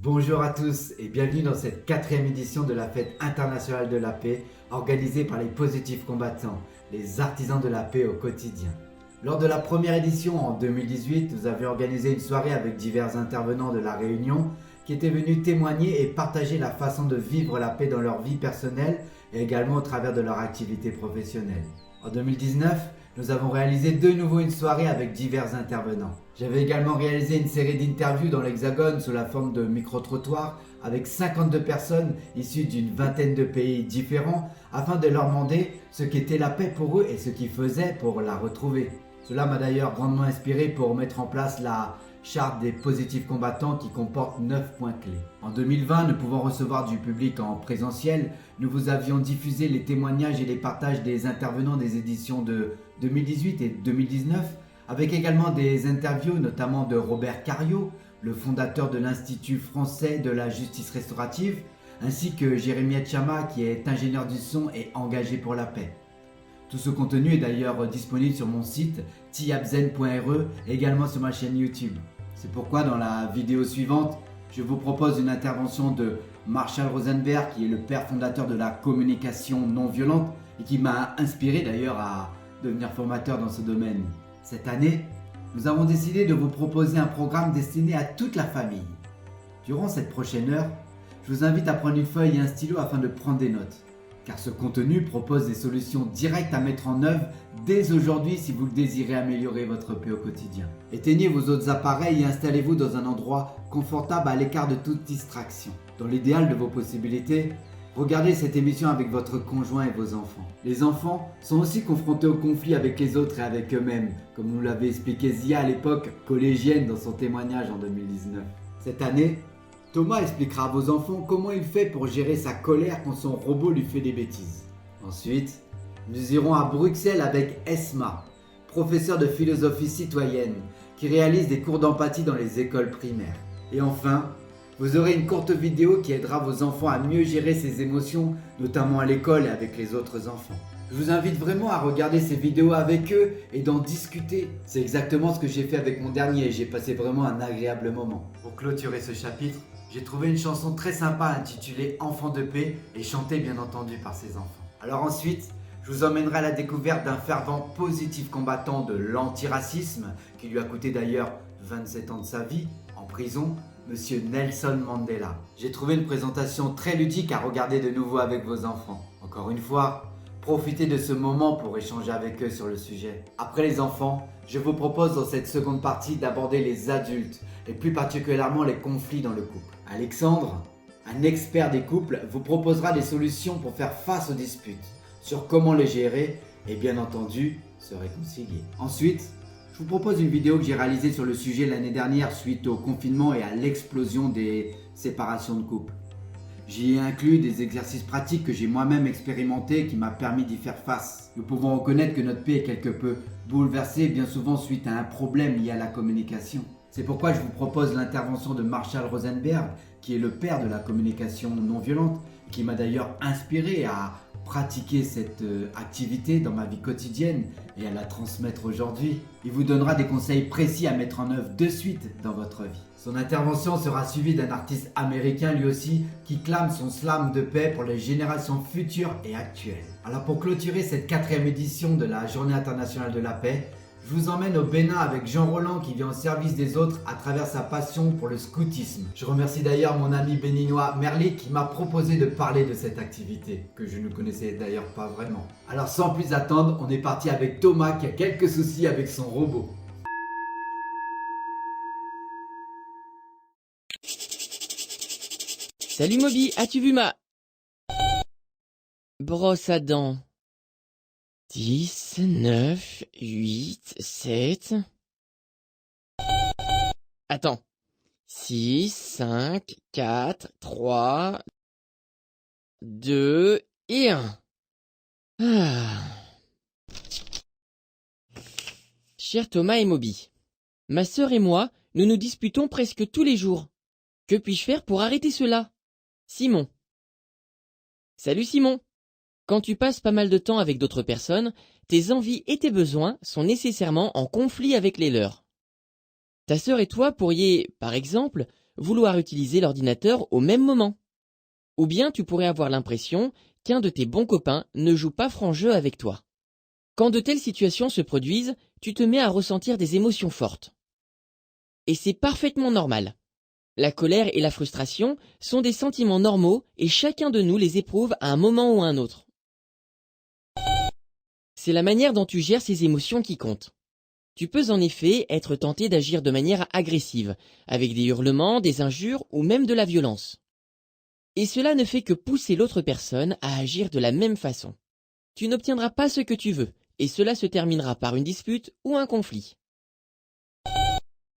Bonjour à tous et bienvenue dans cette 4e édition de la Fête internationale de la paix organisée par les positifs combattants, les artisans de la paix au quotidien. Lors de la première édition en 2018, nous avions organisé une soirée avec divers intervenants de la Réunion qui étaient venus témoigner et partager la façon de vivre la paix dans leur vie personnelle et également au travers de leur activité professionnelle. En 2019, nous avons réalisé de nouveau une soirée avec divers intervenants. J'avais également réalisé une série d'interviews dans l'Hexagone sous la forme de micro-trottoirs avec 52 personnes issues d'une vingtaine de pays différents afin de leur demander ce qu'était la paix pour eux et ce qu'ils faisaient pour la retrouver. Cela m'a d'ailleurs grandement inspiré pour mettre en place la charte des positifs combattants qui comporte 9 points clés. En 2020, ne pouvant recevoir du public en présentiel, nous vous avions diffusé les témoignages et les partages des intervenants des éditions de 2018 et 2019, avec également des interviews notamment de Robert Cariou, le fondateur de l'Institut français de la justice restaurative, ainsi que Jérémy Chama qui est ingénieur du son et engagé pour la paix. Tout ce contenu est d'ailleurs disponible sur mon site tiabzen.re et également sur ma chaîne YouTube. C'est pourquoi dans la vidéo suivante, je vous propose une intervention de Marshall Rosenberg qui est le père fondateur de la communication non violente et qui m'a inspiré d'ailleurs à devenir formateur dans ce domaine. Cette année, nous avons décidé de vous proposer un programme destiné à toute la famille. Durant cette prochaine heure, je vous invite à prendre une feuille et un stylo afin de prendre des notes. Car ce contenu propose des solutions directes à mettre en œuvre dès aujourd'hui si vous le désirez améliorer votre paix au quotidien. Éteignez vos autres appareils et installez-vous dans un endroit confortable à l'écart de toute distraction. Dans l'idéal de vos possibilités, regardez cette émission avec votre conjoint et vos enfants. Les enfants sont aussi confrontés au conflit avec les autres et avec eux-mêmes, comme nous l'avait expliqué Zia à l'époque collégienne dans son témoignage en 2019. Cette année, Thomas expliquera à vos enfants comment il fait pour gérer sa colère quand son robot lui fait des bêtises. Ensuite, nous irons à Bruxelles avec Esma, professeure de philosophie citoyenne, qui réalise des cours d'empathie dans les écoles primaires. Et enfin, vous aurez une courte vidéo qui aidera vos enfants à mieux gérer ses émotions, notamment à l'école et avec les autres enfants. Je vous invite vraiment à regarder ces vidéos avec eux et d'en discuter. C'est exactement ce que j'ai fait avec mon dernier et j'ai passé vraiment un agréable moment. Pour clôturer ce chapitre, j'ai trouvé une chanson très sympa intitulée Enfants de paix et chantée bien entendu par ses enfants. Alors ensuite, je vous emmènerai à la découverte d'un fervent positif combattant de l'antiracisme qui lui a coûté d'ailleurs 27 ans de sa vie en prison, Monsieur Nelson Mandela. J'ai trouvé une présentation très ludique à regarder de nouveau avec vos enfants. Encore une fois, profitez de ce moment pour échanger avec eux sur le sujet. Après les enfants, je vous propose dans cette seconde partie d'aborder les adultes et plus particulièrement les conflits dans le couple. Alexandre, un expert des couples, vous proposera des solutions pour faire face aux disputes, sur comment les gérer et bien entendu se réconcilier. Ensuite, je vous propose une vidéo que j'ai réalisée sur le sujet l'année dernière suite au confinement et à l'explosion des séparations de couple. J'y ai inclus des exercices pratiques que j'ai moi-même expérimentés et qui m'a permis d'y faire face. Nous pouvons reconnaître que notre paix est quelque peu bouleversée bien souvent suite à un problème lié à la communication. C'est pourquoi je vous propose l'intervention de Marshall Rosenberg, qui est le père de la communication non violente, qui m'a d'ailleurs inspiré à pratiquer cette activité dans ma vie quotidienne et à la transmettre aujourd'hui. Il vous donnera des conseils précis à mettre en œuvre de suite dans votre vie. Son intervention sera suivie d'un artiste américain lui aussi qui clame son slam de paix pour les générations futures et actuelles. Alors pour clôturer cette 4e édition de la Journée internationale de la paix, je vous emmène au Bénin avec Jean Roland qui vient au service des autres à travers sa passion pour le scoutisme. Je remercie d'ailleurs mon ami béninois Merli qui m'a proposé de parler de cette activité, que je ne connaissais d'ailleurs pas vraiment. Alors sans plus attendre, on est parti avec Thomas qui a quelques soucis avec son robot. Salut Moby, as-tu vu ma brosse à dents? 10, 9, 8, 7... Attends. 6, 5, 4, 3, 2 et 1. Cher Thomas et Moby, ma sœur et moi Nous nous disputons presque tous les jours. Que puis-je faire pour arrêter cela? Simon. Salut Simon. Quand tu passes pas mal de temps avec d'autres personnes, tes envies et tes besoins sont nécessairement en conflit avec les leurs. Ta sœur et toi pourriez, par exemple, vouloir utiliser l'ordinateur au même moment. Ou bien tu pourrais avoir l'impression qu'un de tes bons copains ne joue pas franc jeu avec toi. Quand de telles situations se produisent, tu te mets à ressentir des émotions fortes. Et c'est parfaitement normal. La colère et la frustration sont des sentiments normaux et chacun de nous les éprouve à un moment ou à un autre. C'est la manière dont tu gères ces émotions qui compte. Tu peux en effet être tenté d'agir de manière agressive, avec des hurlements, des injures ou même de la violence. Et cela ne fait que pousser l'autre personne à agir de la même façon. Tu n'obtiendras pas ce que tu veux, et cela se terminera par une dispute ou un conflit.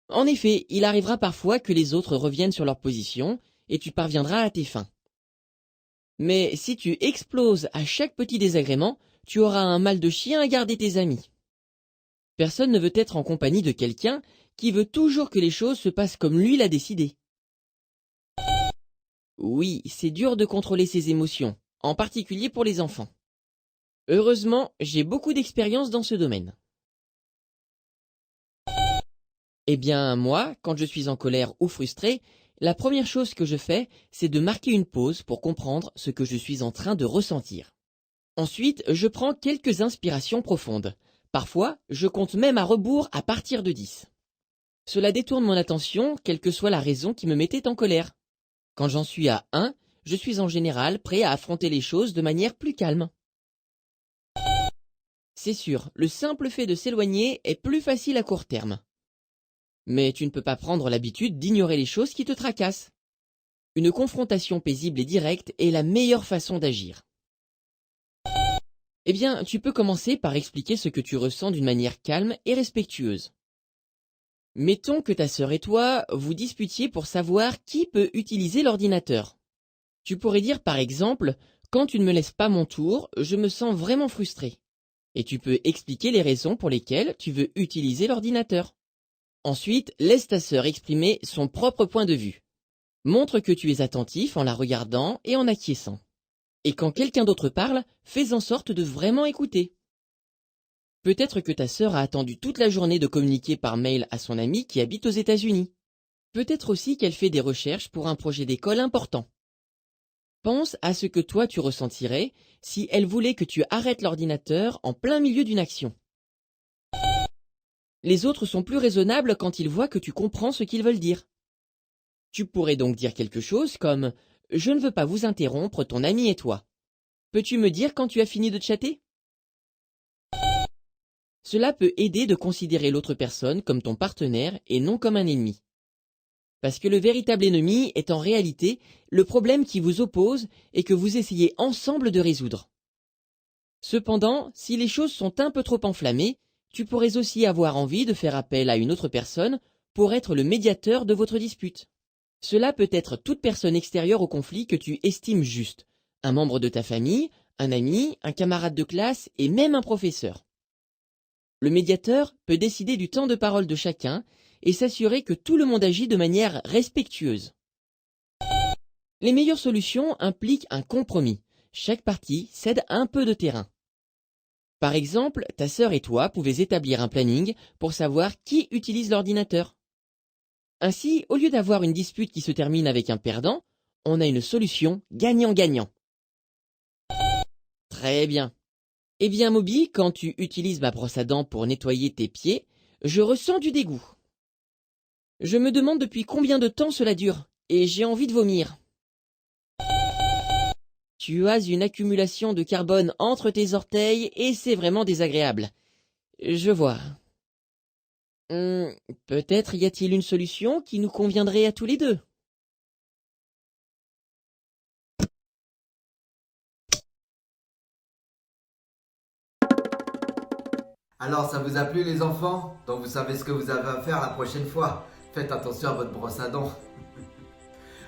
En effet, il arrivera parfois que les autres reviennent sur leur position, et tu parviendras à tes fins. Mais si tu exploses à chaque petit désagrément, tu auras un mal de chien à garder tes amis. Personne ne veut être en compagnie de quelqu'un qui veut toujours que les choses se passent comme lui l'a décidé. Oui, c'est dur de contrôler ses émotions, en particulier pour les enfants. Heureusement, j'ai beaucoup d'expérience dans ce domaine. Eh bien, moi, quand je suis en colère ou frustré, la première chose que je fais, c'est de marquer une pause pour comprendre ce que je suis en train de ressentir. Ensuite, je prends quelques inspirations profondes. Parfois, je compte même à rebours à partir de 10. Cela détourne mon attention, quelle que soit la raison qui me mettait en colère. Quand j'en suis à 1, je suis en général prêt à affronter les choses de manière plus calme. C'est sûr, le simple fait de s'éloigner est plus facile à court terme. Mais tu ne peux pas prendre l'habitude d'ignorer les choses qui te tracassent. Une confrontation paisible et directe est la meilleure façon d'agir. Eh bien, tu peux commencer par expliquer ce que tu ressens d'une manière calme et respectueuse. Mettons que ta sœur et toi vous disputiez pour savoir qui peut utiliser l'ordinateur. Tu pourrais dire par exemple, quand tu ne me laisses pas mon tour, je me sens vraiment frustré. Et tu peux expliquer les raisons pour lesquelles tu veux utiliser l'ordinateur. Ensuite, laisse ta sœur exprimer son propre point de vue. Montre que tu es attentif en la regardant et en acquiesçant. Et quand quelqu'un d'autre parle, fais en sorte de vraiment écouter. Peut-être que ta sœur a attendu toute la journée de communiquer par mail à son ami qui habite aux États-Unis. Peut-être aussi qu'elle fait des recherches pour un projet d'école important. Pense à ce que toi tu ressentirais si elle voulait que tu arrêtes l'ordinateur en plein milieu d'une action. Les autres sont plus raisonnables quand ils voient que tu comprends ce qu'ils veulent dire. Tu pourrais donc dire quelque chose comme « Je ne veux pas vous interrompre, ton ami et toi. Peux-tu me dire quand tu as fini de chatter ?» Cela peut aider de considérer l'autre personne comme ton partenaire et non comme un ennemi. Parce que le véritable ennemi est en réalité le problème qui vous oppose et que vous essayez ensemble de résoudre. Cependant, si les choses sont un peu trop enflammées, tu pourrais aussi avoir envie de faire appel à une autre personne pour être le médiateur de votre dispute. Cela peut être toute personne extérieure au conflit que tu estimes juste, un membre de ta famille, un ami, un camarade de classe et même un professeur. Le médiateur peut décider du temps de parole de chacun et s'assurer que tout le monde agit de manière respectueuse. Les meilleures solutions impliquent un compromis. Chaque partie cède un peu de terrain. Par exemple, ta sœur et toi pouvez établir un planning pour savoir qui utilise l'ordinateur. Ainsi, au lieu d'avoir une dispute qui se termine avec un perdant, on a une solution gagnant-gagnant. Très bien. Eh bien, Moby, quand tu utilises ma brosse à dents pour nettoyer tes pieds, je ressens du dégoût. Je me demande depuis combien de temps cela dure, et j'ai envie de vomir. Tu as une accumulation de carbone entre tes orteils et c'est vraiment désagréable. Je vois. Peut-être y a-t-il une solution qui nous conviendrait à tous les deux. Alors, ça vous a plu les enfants? Donc vous savez ce que vous avez à faire la prochaine fois. Faites attention à votre brosse à dents.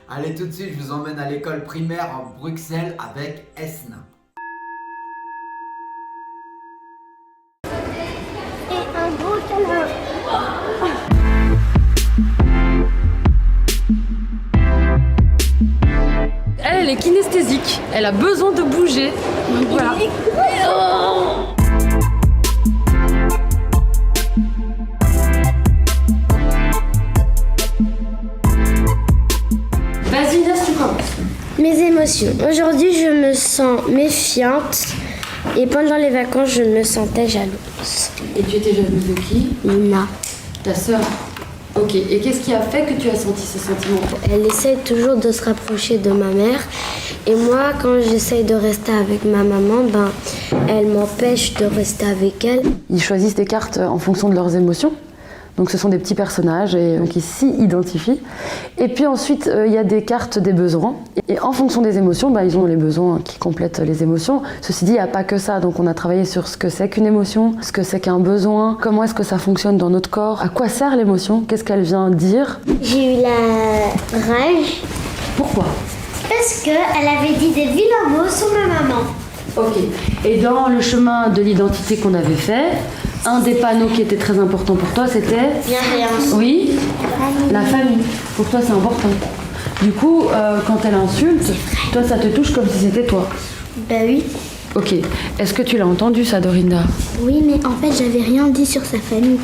Allez, tout de suite, je vous emmène à l'école primaire en Bruxelles avec Esna. Et un gros câlin. elle est kinesthésique. Elle a besoin de bouger. Donc voilà. Vas-y Inès, tu commences. Mes émotions. Aujourd'hui, je me sens méfiante et pendant les vacances, je me sentais jalouse. Et tu étais jalouse de qui? Lina. Ta sœur. Ok, et qu'est-ce qui a fait que tu as senti ce sentiment? Elle essaie toujours de se rapprocher de ma mère. Et moi, quand j'essaye de rester avec ma maman, elle m'empêche de rester avec elle. Ils choisissent des cartes en fonction de leurs émotions. Donc ce sont des petits personnages et donc ils s'y identifient. Et puis ensuite, il y a des cartes des besoins. Et en fonction des émotions, ils ont les besoins qui complètent les émotions. Ceci dit, il n'y a pas que ça. Donc on a travaillé sur ce que c'est qu'une émotion, ce que c'est qu'un besoin, comment est-ce que ça fonctionne dans notre corps, à quoi sert l'émotion, qu'est-ce qu'elle vient dire. J'ai eu la rage. Pourquoi? Parce qu'elle avait dit des vilains mots sur ma maman. Ok. Et dans le chemin de l'identité qu'on avait fait, un des panneaux qui était très important pour toi, c'était... Bienveillance. Oui, la famille. Pour toi, c'est important. Du coup, quand elle insulte, toi, ça te touche comme si c'était toi. Oui. Ok. Est-ce que tu l'as entendu, ça, Dorinda? Oui, mais en fait, j'avais rien dit sur sa famille.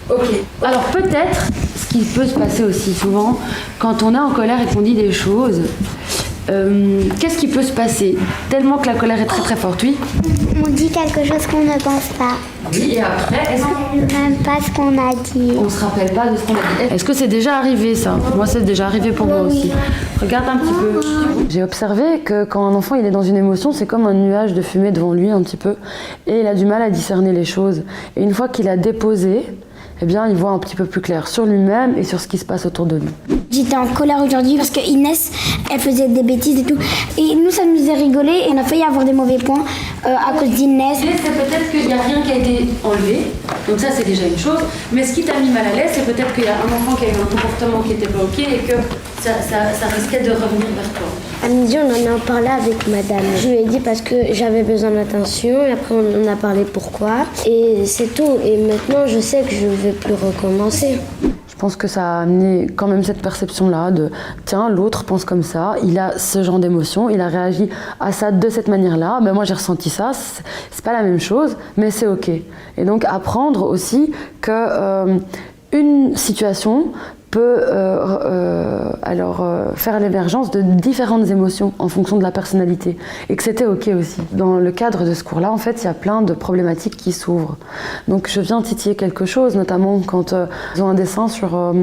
Ok. Alors peut-être, ce qui peut se passer aussi souvent, quand on est en colère et qu'on dit des choses, qu'est-ce qui peut se passer? Tellement que la colère est très très forte, oui. On dit quelque chose qu'on ne pense pas. Oui, et après, est-ce que... On ne même pas ce qu'on a dit. On se rappelle pas de ce qu'on a dit. Est-ce que c'est déjà arrivé ça? Moi, c'est déjà arrivé pour moi aussi. Regarde un petit peu. J'ai observé que quand un enfant il est dans une émotion, c'est comme un nuage de fumée devant lui un petit peu. Et il a du mal à discerner les choses. Et une fois qu'il a déposé, eh bien, il voit un petit peu plus clair sur lui-même et sur ce qui se passe autour de lui. J'étais en colère aujourd'hui parce que Inès, elle faisait des bêtises et tout. Et nous, ça nous faisait rigoler et on a failli avoir des mauvais points à cause d'Inès. C'est peut-être qu'il n'y a rien qui a été enlevé, donc ça c'est déjà une chose. Mais ce qui t'a mis mal à l'aise, c'est peut-être qu'il y a un enfant qui a eu un comportement qui n'était pas ok et que ça risquait de revenir vers toi. À midi, on en a parlé avec madame. Je lui ai dit parce que j'avais besoin d'attention et après on en a parlé pourquoi. Et c'est tout. Et maintenant, je sais que je ne vais plus recommencer. Je pense que ça a amené quand même cette perception-là de tiens, l'autre pense comme ça, il a ce genre d'émotion, il a réagi à ça de cette manière-là, mais moi j'ai ressenti ça, c'est pas la même chose, mais c'est ok. Et donc apprendre aussi que une situation peut faire l'émergence de différentes émotions en fonction de la personnalité et que c'était ok aussi. Dans le cadre de ce cours-là, en fait, il y a plein de problématiques qui s'ouvrent. Donc je viens titiller quelque chose, notamment quand ils ont un dessin sur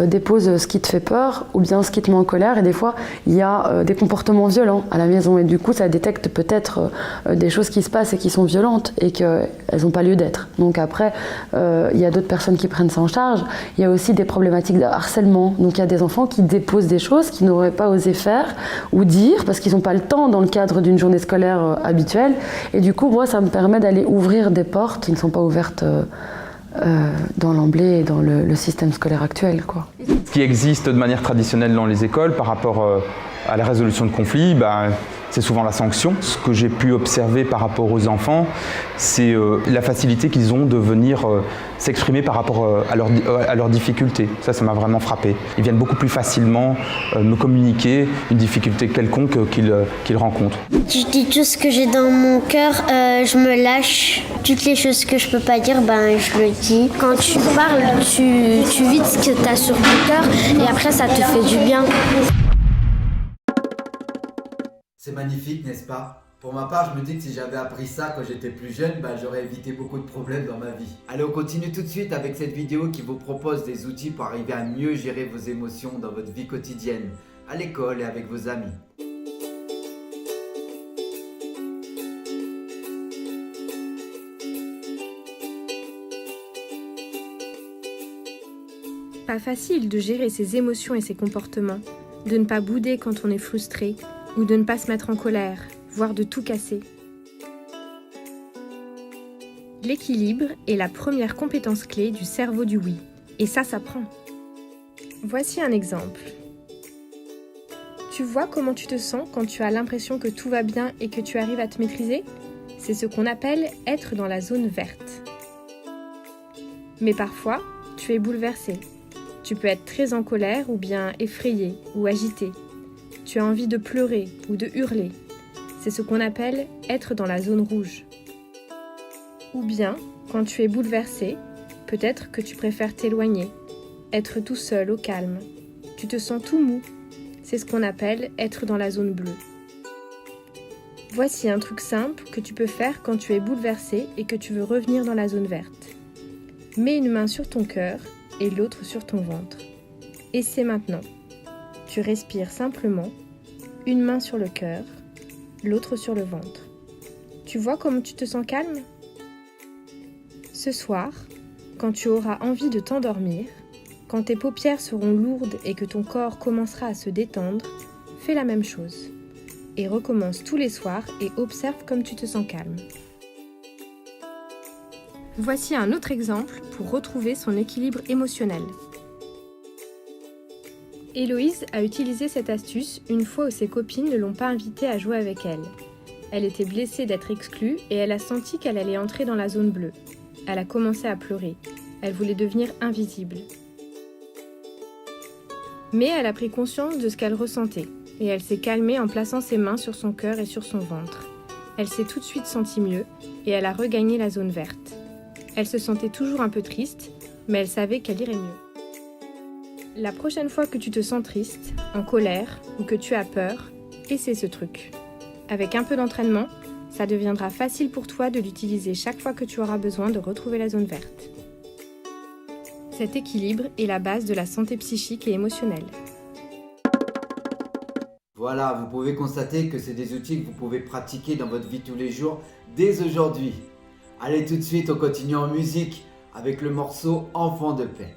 dépose ce qui te fait peur ou bien ce qui te met en colère et des fois il y a des comportements violents à la maison et du coup ça détecte peut-être des choses qui se passent et qui sont violentes et qu'elles n'ont pas lieu d'être. Donc après, il y a d'autres personnes qui prennent ça en charge. Il y a aussi des problématiques de harcèlement. Donc il y a des enfants qui déposent des choses qu'ils n'auraient pas osé faire ou dire parce qu'ils n'ont pas le temps dans le cadre d'une journée scolaire habituelle. Et du coup, moi, ça me permet d'aller ouvrir des portes qui ne sont pas ouvertes dans l'emblée et dans le système scolaire actuel, quoi. Ce qui existe de manière traditionnelle dans les écoles par rapport à la résolution de conflits, c'est souvent la sanction. Ce que j'ai pu observer par rapport aux enfants, c'est la facilité qu'ils ont de venir s'exprimer par rapport à leurs difficultés. Ça m'a vraiment frappé. Ils viennent beaucoup plus facilement me communiquer une difficulté quelconque qu'ils rencontrent. Je dis tout ce que j'ai dans mon cœur, je me lâche. Toutes les choses que je peux pas dire, je le dis. Quand tu parles, tu vides ce que tu as sur ton cœur et après ça te fait du bien. C'est magnifique, n'est-ce pas? Pour ma part, je me dis que si j'avais appris ça quand j'étais plus jeune, j'aurais évité beaucoup de problèmes dans ma vie. Allez, on continue tout de suite avec cette vidéo qui vous propose des outils pour arriver à mieux gérer vos émotions dans votre vie quotidienne, à l'école et avec vos amis. Pas facile de gérer ses émotions et ses comportements, de ne pas bouder quand on est frustré, ou de ne pas se mettre en colère, voire de tout casser. L'équilibre est la première compétence clé du cerveau du oui, et ça s'apprend. Voici un exemple. Tu vois comment tu te sens quand tu as l'impression que tout va bien et que tu arrives à te maîtriser? C'est ce qu'on appelle être dans la zone verte. Mais parfois, tu es bouleversé. Tu peux être très en colère ou bien effrayé ou agité. tu as envie de pleurer ou de hurler. C'est ce qu'on appelle être dans la zone rouge. Ou bien, quand tu es bouleversé, peut-être que tu préfères t'éloigner, être tout seul au calme. Tu te sens tout mou. C'est ce qu'on appelle être dans la zone bleue. Voici un truc simple que tu peux faire quand tu es bouleversé et que tu veux revenir dans la zone verte. Mets une main sur ton cœur et l'autre sur ton ventre. Et c'est maintenant. Tu respires simplement, une main sur le cœur, l'autre sur le ventre. Tu vois comment tu te sens calme ? Ce soir, quand tu auras envie de t'endormir, quand tes paupières seront lourdes et que ton corps commencera à se détendre, fais la même chose. Et recommence tous les soirs et observe comme tu te sens calme. Voici un autre exemple pour retrouver son équilibre émotionnel. Héloïse a utilisé cette astuce une fois où ses copines ne l'ont pas invitée à jouer avec elle. Elle était blessée d'être exclue et elle a senti qu'elle allait entrer dans la zone bleue. Elle a commencé à pleurer. Elle voulait devenir invisible. Mais elle a pris conscience de ce qu'elle ressentait et elle s'est calmée en plaçant ses mains sur son cœur et sur son ventre. Elle s'est tout de suite sentie mieux et elle a regagné la zone verte. Elle se sentait toujours un peu triste, mais elle savait qu'elle irait mieux. La prochaine fois que tu te sens triste, en colère ou que tu as peur, essaie ce truc. Avec un peu d'entraînement, ça deviendra facile pour toi de l'utiliser chaque fois que tu auras besoin de retrouver la zone verte. Cet équilibre est la base de la santé psychique et émotionnelle. Voilà, vous pouvez constater que c'est des outils que vous pouvez pratiquer dans votre vie tous les jours dès aujourd'hui. Allez, tout de suite, on continue en musique avec le morceau Enfant de paix.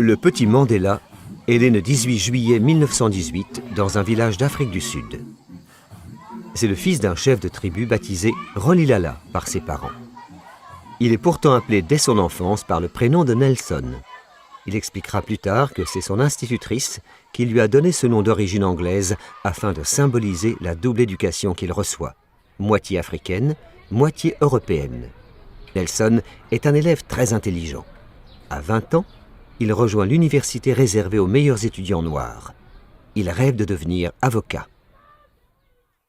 Le petit Mandela est né le 18 juillet 1918 dans un village d'Afrique du Sud. C'est le fils d'un chef de tribu baptisé Rolihlahla par ses parents. Il est pourtant appelé dès son enfance par le prénom de Nelson. Il expliquera plus tard que c'est son institutrice qui lui a donné ce nom d'origine anglaise afin de symboliser la double éducation qu'il reçoit, moitié africaine, moitié européenne. Nelson est un élève très intelligent. À 20 ans, il rejoint l'université réservée aux meilleurs étudiants noirs. Il rêve de devenir avocat.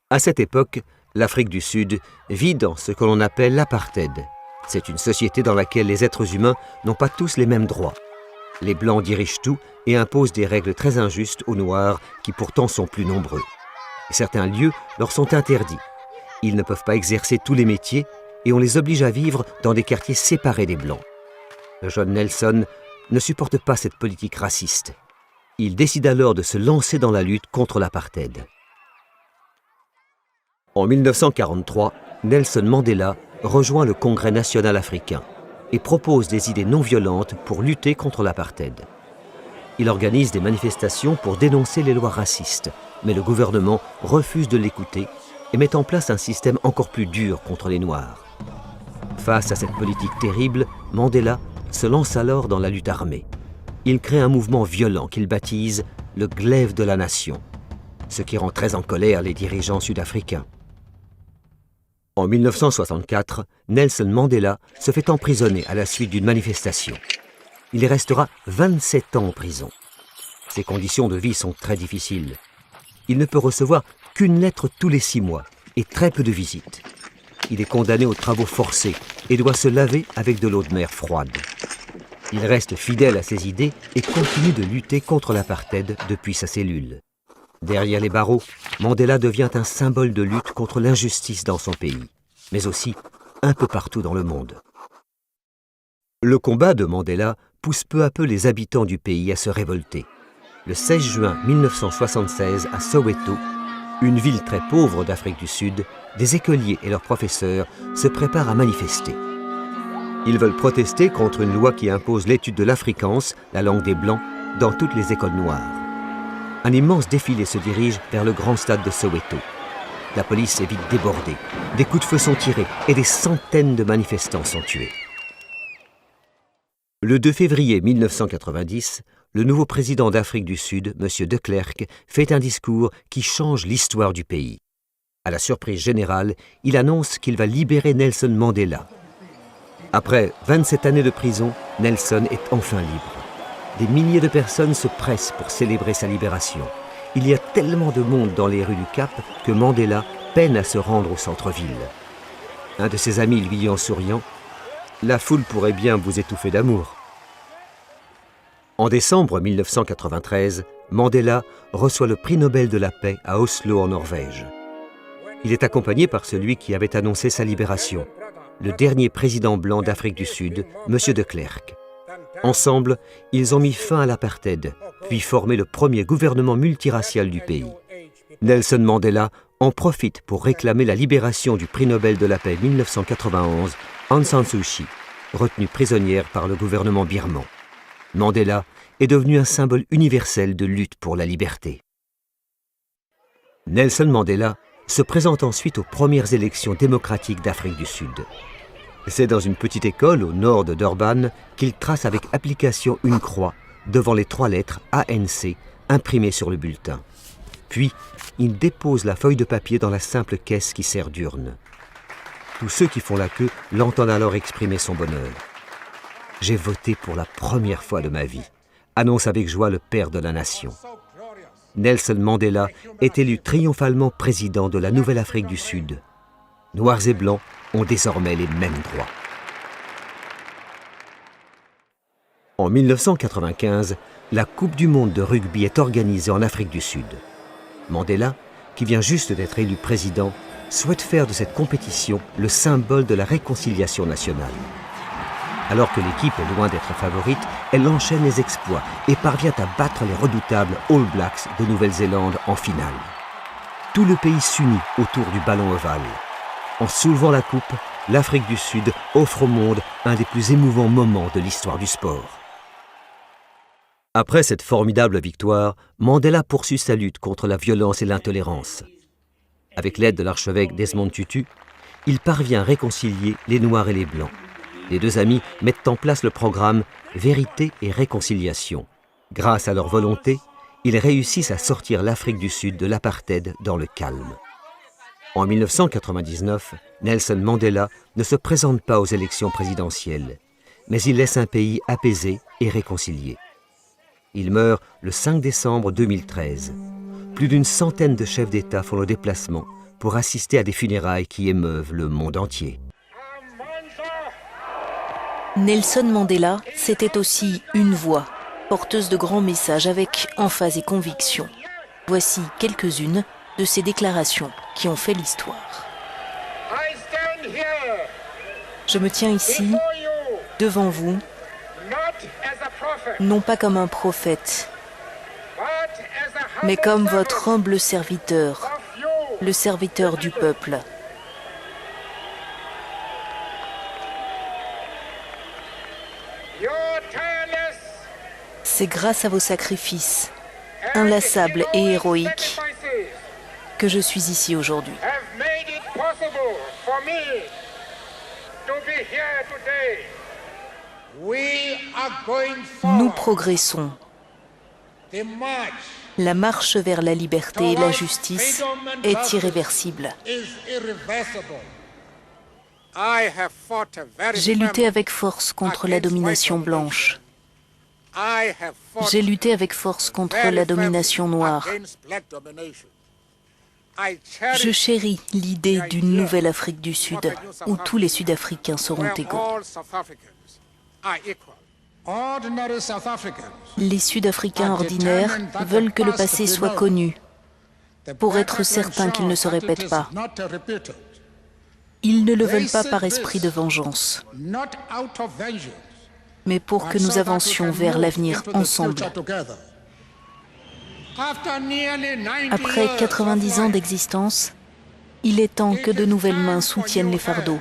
À cette époque, l'Afrique du Sud vit dans ce que l'on appelle l'apartheid. C'est une société dans laquelle les êtres humains n'ont pas tous les mêmes droits. Les Blancs dirigent tout et imposent des règles très injustes aux Noirs qui pourtant sont plus nombreux. Certains lieux leur sont interdits. Ils ne peuvent pas exercer tous les métiers et on les oblige à vivre dans des quartiers séparés des Blancs. Le jeune Nelson ne supporte pas cette politique raciste. Il décide alors de se lancer dans la lutte contre l'apartheid. En 1943, Nelson Mandela rejoint le Congrès national africain et propose des idées non violentes pour lutter contre l'apartheid. Il organise des manifestations pour dénoncer les lois racistes, mais le gouvernement refuse de l'écouter et met en place un système encore plus dur contre les Noirs. Face à cette politique terrible, Mandela se lance alors dans la lutte armée. Il crée un mouvement violent qu'il baptise le glaive de la nation, ce qui rend très en colère les dirigeants sud-africains. En 1964, Nelson Mandela se fait emprisonner à la suite d'une manifestation. Il restera 27 ans en prison. Ses conditions de vie sont très difficiles. Il ne peut recevoir qu'une lettre tous les 6 mois et très peu de visites. Il est condamné aux travaux forcés et doit se laver avec de l'eau de mer froide. Il reste fidèle à ses idées et continue de lutter contre l'apartheid depuis sa cellule. Derrière les barreaux, Mandela devient un symbole de lutte contre l'injustice dans son pays, mais aussi un peu partout dans le monde. Le combat de Mandela pousse peu à peu les habitants du pays à se révolter. Le 16 juin 1976, à Soweto, une ville très pauvre d'Afrique du Sud, des écoliers et leurs professeurs se préparent à manifester. Ils veulent protester contre une loi qui impose l'étude de l'afrikaans, la langue des Blancs, dans toutes les écoles noires. Un immense défilé se dirige vers le grand stade de Soweto. La police est vite débordée, des coups de feu sont tirés et des centaines de manifestants sont tués. Le 2 février 1990, le nouveau président d'Afrique du Sud, M. de Klerk, fait un discours qui change l'histoire du pays. À la surprise générale, il annonce qu'il va libérer Nelson Mandela. Après 27 années de prison, Nelson est enfin libre. Des milliers de personnes se pressent pour célébrer sa libération. Il y a tellement de monde dans les rues du Cap que Mandela peine à se rendre au centre-ville. Un de ses amis lui dit en souriant « La foule pourrait bien vous étouffer d'amour ». En décembre 1993, Mandela reçoit le prix Nobel de la paix à Oslo en Norvège. Il est accompagné par celui qui avait annoncé sa libération, le dernier président blanc d'Afrique du Sud, M. de Klerk. Ensemble, ils ont mis fin à l'apartheid, puis formé le premier gouvernement multiracial du pays. Nelson Mandela en profite pour réclamer la libération du prix Nobel de la paix 1991, Aung San Suu Kyi, retenue prisonnière par le gouvernement birman. Mandela est devenu un symbole universel de lutte pour la liberté. Nelson Mandela se présente ensuite aux premières élections démocratiques d'Afrique du Sud. C'est dans une petite école au nord de Durban qu'il trace avec application une croix devant les 3 lettres ANC imprimées sur le bulletin. Puis, il dépose la feuille de papier dans la simple caisse qui sert d'urne. Tous ceux qui font la queue l'entendent alors exprimer son bonheur. « J'ai voté pour la première fois de ma vie », annonce avec joie le père de la nation. Nelson Mandela est élu triomphalement président de la Nouvelle-Afrique du Sud. Noirs et Blancs ont désormais les mêmes droits. En 1995, la Coupe du monde de rugby est organisée en Afrique du Sud. Mandela, qui vient juste d'être élu président, souhaite faire de cette compétition le symbole de la réconciliation nationale. Alors que l'équipe est loin d'être favorite, elle enchaîne les exploits et parvient à battre les redoutables All Blacks de Nouvelle-Zélande en finale. Tout le pays s'unit autour du ballon ovale. En soulevant la coupe, l'Afrique du Sud offre au monde un des plus émouvants moments de l'histoire du sport. Après cette formidable victoire, Mandela poursuit sa lutte contre la violence et l'intolérance. Avec l'aide de l'archevêque Desmond Tutu, il parvient à réconcilier les Noirs et les Blancs. Les 2 amis mettent en place le programme Vérité et Réconciliation. Grâce à leur volonté, ils réussissent à sortir l'Afrique du Sud de l'apartheid dans le calme. En 1999, Nelson Mandela ne se présente pas aux élections présidentielles, mais il laisse un pays apaisé et réconcilié. Il meurt le 5 décembre 2013. Plus d'une centaine de chefs d'État font le déplacement pour assister à des funérailles qui émeuvent le monde entier. Nelson Mandela, c'était aussi une voix, porteuse de grands messages avec emphase et conviction. Voici quelques-unes de ces déclarations qui ont fait l'histoire. Je me tiens ici, devant vous, non pas comme un prophète, mais comme votre humble serviteur, le serviteur du peuple. C'est grâce à vos sacrifices, inlassables et héroïques, que je suis ici aujourd'hui. Nous progressons. La marche vers la liberté et la justice est irréversible. J'ai lutté avec force contre la domination blanche. J'ai lutté avec force contre la domination noire. Je chéris l'idée d'une nouvelle Afrique du Sud, où tous les Sud-Africains seront égaux. Les Sud-Africains ordinaires veulent que le passé soit connu, pour être certains qu'il ne se répète pas. Ils ne le veulent pas par esprit de vengeance, mais pour que nous avancions vers l'avenir ensemble. Après 90 ans d'existence, il est temps que de nouvelles mains soutiennent les fardeaux.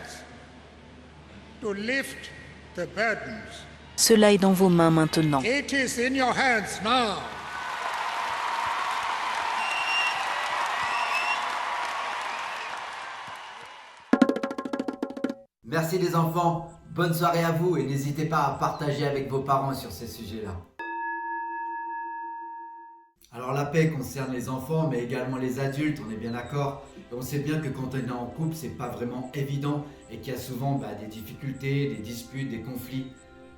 Cela est dans vos mains maintenant. Merci les enfants, bonne soirée à vous et n'hésitez pas à partager avec vos parents sur ces sujets-là. Alors la paix concerne les enfants mais également les adultes, on est bien d'accord. Et on sait bien que quand on est en couple, c'est pas vraiment évident et qu'il y a souvent des difficultés, des disputes, des conflits.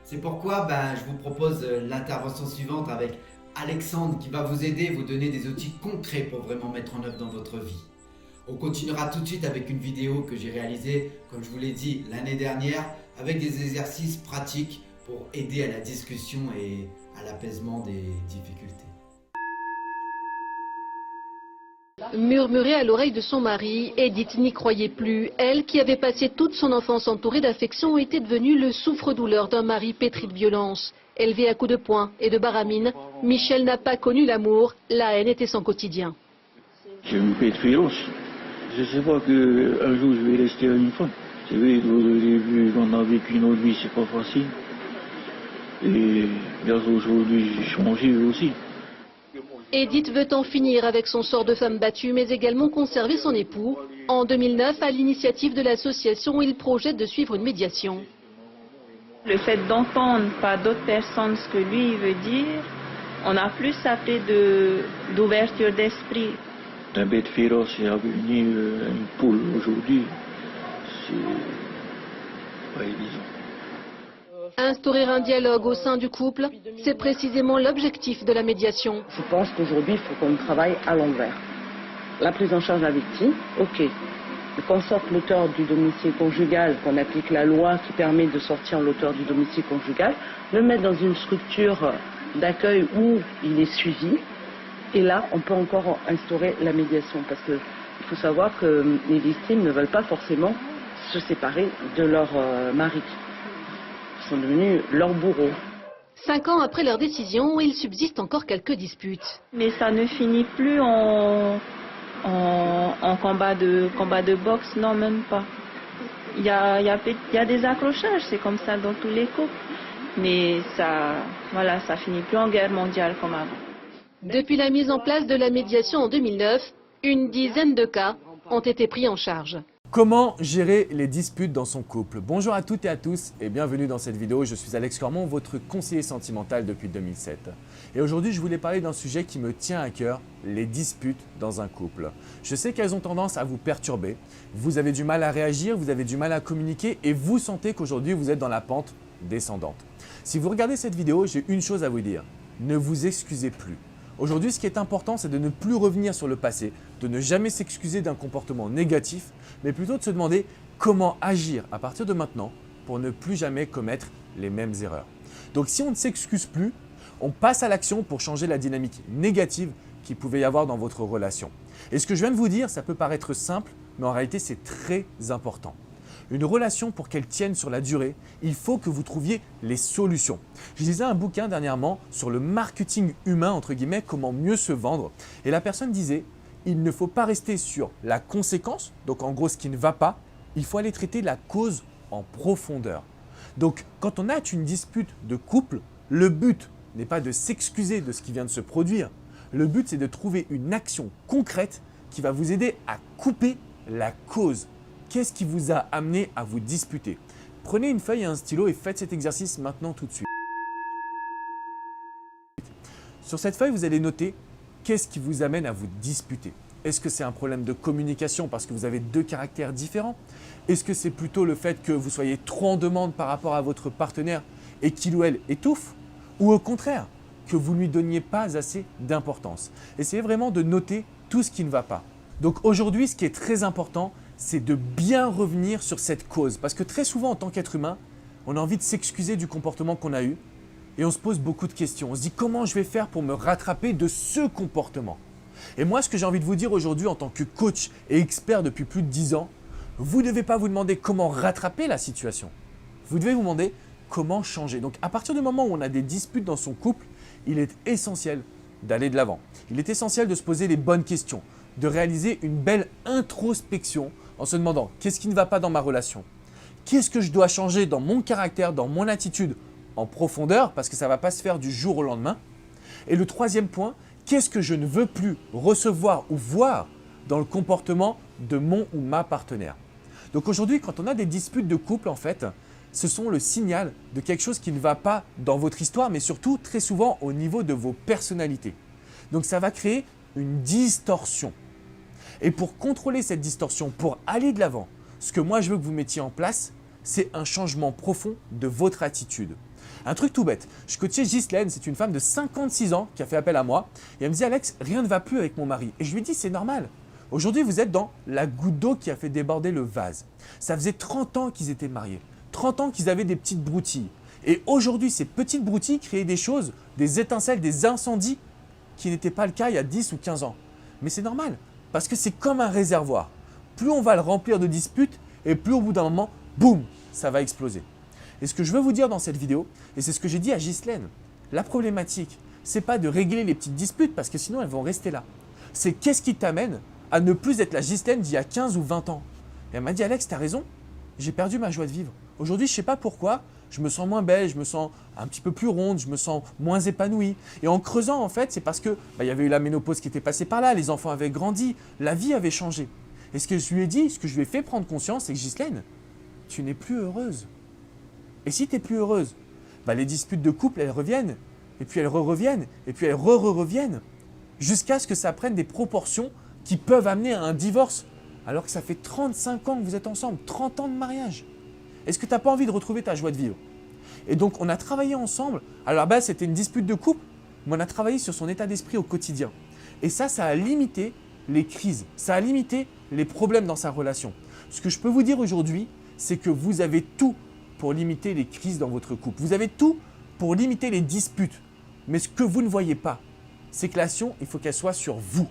C'est pourquoi je vous propose l'intervention suivante avec Alexandre qui va vous aider, vous donner des outils concrets pour vraiment mettre en œuvre dans votre vie. On continuera tout de suite avec une vidéo que j'ai réalisée, comme je vous l'ai dit, l'année dernière, avec des exercices pratiques pour aider à la discussion et à l'apaisement des difficultés. Murmurée à l'oreille de son mari, Edith n'y croyait plus. Elle, qui avait passé toute son enfance entourée d'affection, était devenue le souffre-douleur d'un mari pétri de violence. Élevée à coups de poing et de baramine, Michel n'a pas connu l'amour, la haine était son quotidien. Je me fais féroce. Je ne sais pas qu'un jour je vais rester une femme. C'est vrai, au début, on a vécu une autre vie, c'est pas facile. Et grâce à aujourd'hui, j'ai changé aussi. Edith veut en finir avec son sort de femme battue, mais également conserver son époux. En 2009, à l'initiative de l'association, il projette de suivre une médiation. Le fait d'entendre par d'autres personnes ce que lui veut dire, on a plus appelé d'ouverture d'esprit. D'un bête féroce et devenir une poule aujourd'hui, c'est pas évident. Instaurer un dialogue au sein du couple, c'est précisément l'objectif de la médiation. Je pense qu'aujourd'hui, il faut qu'on travaille à l'envers. La prise en charge de la victime, ok. Mais qu'on sorte l'auteur du domicile conjugal, qu'on applique la loi qui permet de sortir l'auteur du domicile conjugal, le mettre dans une structure d'accueil où il est suivi. Et là, on peut encore instaurer la médiation. Parce qu'il faut savoir que les victimes ne veulent pas forcément se séparer de leur mari. Ils sont devenus leurs bourreaux. 5 ans après leur décision, il subsiste encore quelques disputes. Mais ça ne finit plus en combat de boxe, non, même pas. Il y a des accrochages, c'est comme ça dans tous les couples. Mais ça finit plus en guerre mondiale comme avant. Depuis la mise en place de la médiation en 2009, une dizaine de cas ont été pris en charge. Comment gérer les disputes dans son couple? Bonjour à toutes et à tous et bienvenue dans cette vidéo. Je suis Alex Cormon, votre conseiller sentimental depuis 2007. Et aujourd'hui, je voulais parler d'un sujet qui me tient à cœur, les disputes dans un couple. Je sais qu'elles ont tendance à vous perturber. Vous avez du mal à réagir, vous avez du mal à communiquer et vous sentez qu'aujourd'hui, vous êtes dans la pente descendante. Si vous regardez cette vidéo, j'ai une chose à vous dire. Ne vous excusez plus. Aujourd'hui, ce qui est important, c'est de ne plus revenir sur le passé, de ne jamais s'excuser d'un comportement négatif, mais plutôt de se demander comment agir à partir de maintenant pour ne plus jamais commettre les mêmes erreurs. Donc si on ne s'excuse plus, on passe à l'action pour changer la dynamique négative qu'il pouvait y avoir dans votre relation. Et ce que je viens de vous dire, ça peut paraître simple, mais en réalité, c'est très important. Une relation, pour qu'elle tienne sur la durée, il faut que vous trouviez les solutions. Je lisais un bouquin dernièrement sur le marketing humain, entre guillemets, comment mieux se vendre. Et la personne disait, il ne faut pas rester sur la conséquence, donc en gros ce qui ne va pas, il faut aller traiter la cause en profondeur. Donc quand on a une dispute de couple, le but n'est pas de s'excuser de ce qui vient de se produire. Le but, c'est de trouver une action concrète qui va vous aider à couper la cause. Qu'est-ce qui vous a amené à vous disputer? Prenez une feuille et un stylo et faites cet exercice maintenant tout de suite. Sur cette feuille, vous allez noter qu'est-ce qui vous amène à vous disputer. Est-ce que c'est un problème de communication parce que vous avez deux caractères différents? Est-ce que c'est plutôt le fait que vous soyez trop en demande par rapport à votre partenaire et qu'il ou elle étouffe? Ou au contraire, que vous ne lui donniez pas assez d'importance? Essayez vraiment de noter tout ce qui ne va pas. Donc aujourd'hui, ce qui est très important, c'est de bien revenir sur cette cause. Parce que très souvent, en tant qu'être humain, on a envie de s'excuser du comportement qu'on a eu et on se pose beaucoup de questions. On se dit comment je vais faire pour me rattraper de ce comportement? Et moi, ce que j'ai envie de vous dire aujourd'hui en tant que coach et expert depuis plus de 10 ans, vous ne devez pas vous demander comment rattraper la situation. Vous devez vous demander comment changer. Donc à partir du moment où on a des disputes dans son couple, il est essentiel d'aller de l'avant. Il est essentiel de se poser les bonnes questions, de réaliser une belle introspection en se demandant qu'est-ce qui ne va pas dans ma relation? Qu'est-ce que je dois changer dans mon caractère, dans mon attitude en profondeur parce que ça ne va pas se faire du jour au lendemain? Et le troisième point, qu'est-ce que je ne veux plus recevoir ou voir dans le comportement de mon ou ma partenaire? Donc aujourd'hui, quand on a des disputes de couple, en fait, ce sont le signal de quelque chose qui ne va pas dans votre histoire, mais surtout très souvent au niveau de vos personnalités. Donc ça va créer une distorsion. Et pour contrôler cette distorsion, pour aller de l'avant, ce que moi je veux que vous mettiez en place, c'est un changement profond de votre attitude. Un truc tout bête, je coachais Ghislaine, c'est une femme de 56 ans qui a fait appel à moi et elle me dit « Alex, rien ne va plus avec mon mari ». Et je lui ai dit « C'est normal, aujourd'hui vous êtes dans la goutte d'eau qui a fait déborder le vase. Ça faisait 30 ans qu'ils étaient mariés, 30 ans qu'ils avaient des petites broutilles. Et aujourd'hui, ces petites broutilles créaient des choses, des étincelles, des incendies qui n'étaient pas le cas il y a 10 ou 15 ans. Mais c'est normal, parce que c'est comme un réservoir. Plus on va le remplir de disputes, et plus au bout d'un moment, boum, ça va exploser. Et ce que je veux vous dire dans cette vidéo, et c'est ce que j'ai dit à Ghislaine, la problématique, c'est pas de régler les petites disputes, parce que sinon elles vont rester là. C'est qu'est-ce qui t'amène à ne plus être la Ghislaine d'il y a 15 ou 20 ans. Et elle m'a dit, Alex, tu as raison, j'ai perdu ma joie de vivre. Aujourd'hui, je ne sais pas pourquoi, je me sens moins belle, je me sens un petit peu plus ronde, je me sens moins épanouie. Et en creusant, en fait, c'est parce que y avait eu la ménopause qui était passée par là, les enfants avaient grandi, la vie avait changé. Et ce que je lui ai dit, ce que je lui ai fait prendre conscience, c'est que Ghislaine, tu n'es plus heureuse. Et si tu n'es plus heureuse, les disputes de couple, elles reviennent, et puis elles reviennent, et puis elles reviennent, jusqu'à ce que ça prenne des proportions qui peuvent amener à un divorce, alors que ça fait 35 ans que vous êtes ensemble, 30 ans de mariage. Est-ce que tu n'as pas envie de retrouver ta joie de vivre? Et donc, on a travaillé ensemble. Alors, à la base, c'était une dispute de couple, mais on a travaillé sur son état d'esprit au quotidien. Et ça a limité les crises, ça a limité les problèmes dans sa relation. Ce que je peux vous dire aujourd'hui, c'est que vous avez tout pour limiter les crises dans votre couple. Vous avez tout pour limiter les disputes. Mais ce que vous ne voyez pas, c'est que l'action, il faut qu'elle soit sur vous.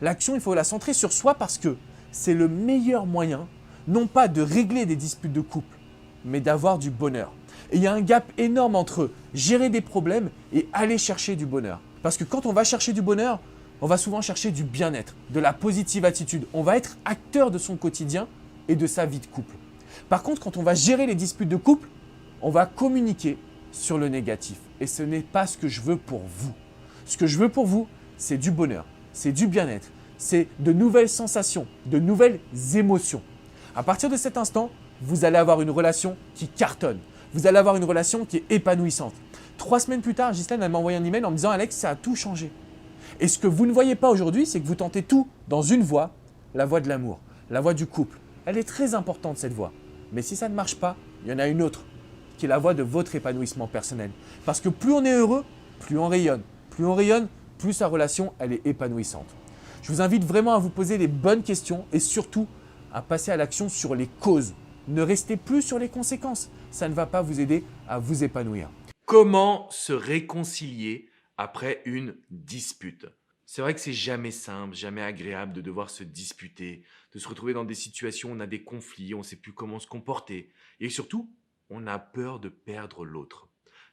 L'action, il faut la centrer sur soi parce que c'est le meilleur moyen, non pas de régler des disputes de couple, mais d'avoir du bonheur. Et il y a un gap énorme entre gérer des problèmes et aller chercher du bonheur. Parce que quand on va chercher du bonheur, on va souvent chercher du bien-être, de la positive attitude. On va être acteur de son quotidien et de sa vie de couple. Par contre, quand on va gérer les disputes de couple, on va communiquer sur le négatif. Et ce n'est pas ce que je veux pour vous. Ce que je veux pour vous, c'est du bonheur, c'est du bien-être, c'est de nouvelles sensations, de nouvelles émotions. À partir de cet instant, vous allez avoir une relation qui cartonne. Vous allez avoir une relation qui est épanouissante. 3 semaines plus tard, Ghislaine m'a envoyé un email en me disant « Alex, ça a tout changé ». Et ce que vous ne voyez pas aujourd'hui, c'est que vous tentez tout dans une voie, la voie de l'amour, la voie du couple. Elle est très importante cette voie. Mais si ça ne marche pas, il y en a une autre qui est la voie de votre épanouissement personnel. Parce que plus on est heureux, plus on rayonne. Plus on rayonne, plus sa relation elle est épanouissante. Je vous invite vraiment à vous poser les bonnes questions et surtout à passer à l'action sur les causes. Ne restez plus sur les conséquences. Ça ne va pas vous aider à vous épanouir. Comment se réconcilier après une dispute? C'est vrai que c'est jamais simple, jamais agréable de devoir se disputer, de se retrouver dans des situations où on a des conflits, on ne sait plus comment se comporter et surtout, on a peur de perdre l'autre.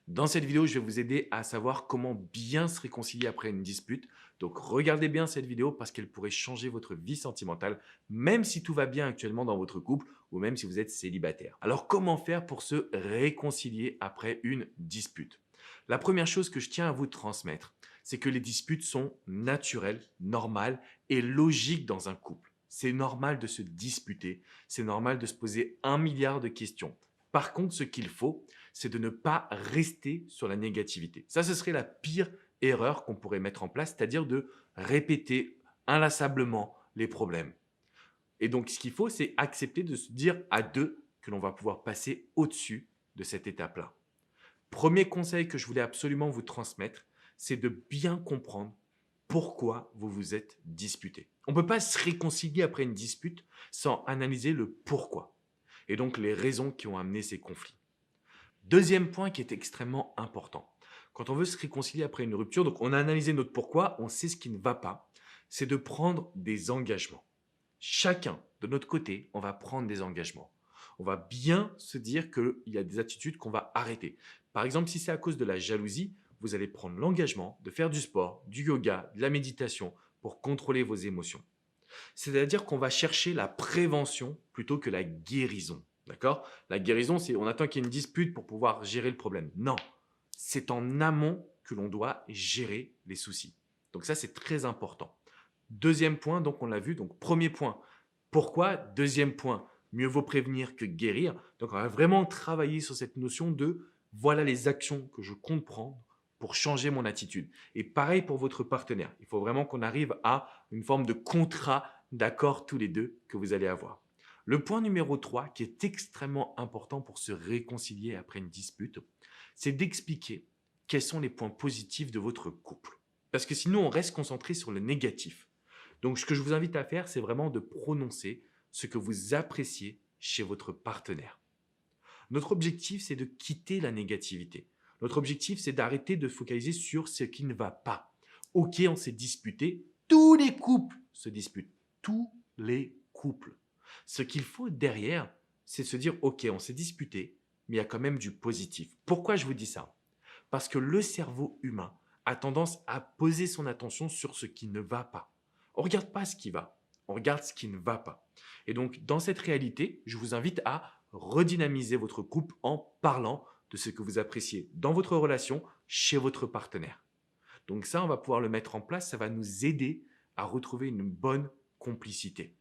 Dans cette vidéo, je vais vous aider à savoir comment bien se réconcilier après une dispute. Donc regardez bien cette vidéo parce qu'elle pourrait changer votre vie sentimentale, même si tout va bien actuellement dans votre couple ou même si vous êtes célibataire. Alors comment faire pour se réconcilier après une dispute? La première chose que je tiens à vous transmettre, c'est que les disputes sont naturelles, normales et logiques dans un couple. C'est normal de se disputer, c'est normal de se poser 1 milliard de questions. Par contre, ce qu'il faut, c'est de ne pas rester sur la négativité. Ça, ce serait la pire erreur qu'on pourrait mettre en place, c'est-à-dire de répéter inlassablement les problèmes. Et donc, ce qu'il faut, c'est accepter de se dire à deux que l'on va pouvoir passer au-dessus de cette étape-là. Premier conseil que je voulais absolument vous transmettre, c'est de bien comprendre pourquoi vous vous êtes disputé. On ne peut pas se réconcilier après une dispute sans analyser le pourquoi et donc les raisons qui ont amené ces conflits. Deuxième point qui est extrêmement important. Quand on veut se réconcilier après une rupture, donc on a analysé notre pourquoi, on sait ce qui ne va pas, c'est de prendre des engagements. Chacun, de notre côté, on va prendre des engagements. On va bien se dire qu'il y a des attitudes qu'on va arrêter. Par exemple, si c'est à cause de la jalousie, vous allez prendre l'engagement de faire du sport, du yoga, de la méditation pour contrôler vos émotions. C'est-à-dire qu'on va chercher la prévention plutôt que la guérison. D'accord? La guérison, c'est on attend qu'il y ait une dispute pour pouvoir gérer le problème. Non, c'est en amont que l'on doit gérer les soucis. Donc ça, c'est très important. Deuxième point, donc on l'a vu. Donc premier point, pourquoi? Deuxième point, mieux vaut prévenir que guérir. Donc on va vraiment travailler sur cette notion de voilà les actions que je compte prendre pour changer mon attitude. Et pareil pour votre partenaire. Il faut vraiment qu'on arrive à une forme de contrat d'accord tous les deux que vous allez avoir. Le point numéro 3, qui est extrêmement important pour se réconcilier après une dispute, c'est d'expliquer quels sont les points positifs de votre couple. Parce que sinon, on reste concentré sur le négatif. Donc, ce que je vous invite à faire, c'est vraiment de prononcer ce que vous appréciez chez votre partenaire. Notre objectif, c'est de quitter la négativité. Notre objectif, c'est d'arrêter de focaliser sur ce qui ne va pas. Ok, on s'est disputé. Tous les couples se disputent. Tous les couples. Ce qu'il faut derrière, c'est se dire, ok, on s'est disputé, mais il y a quand même du positif. Pourquoi je vous dis ça? Parce que le cerveau humain a tendance à poser son attention sur ce qui ne va pas. On ne regarde pas ce qui va, on regarde ce qui ne va pas. Et donc, dans cette réalité, je vous invite à redynamiser votre couple en parlant de ce que vous appréciez dans votre relation chez votre partenaire. Donc ça, on va pouvoir le mettre en place, ça va nous aider à retrouver une bonne complicité.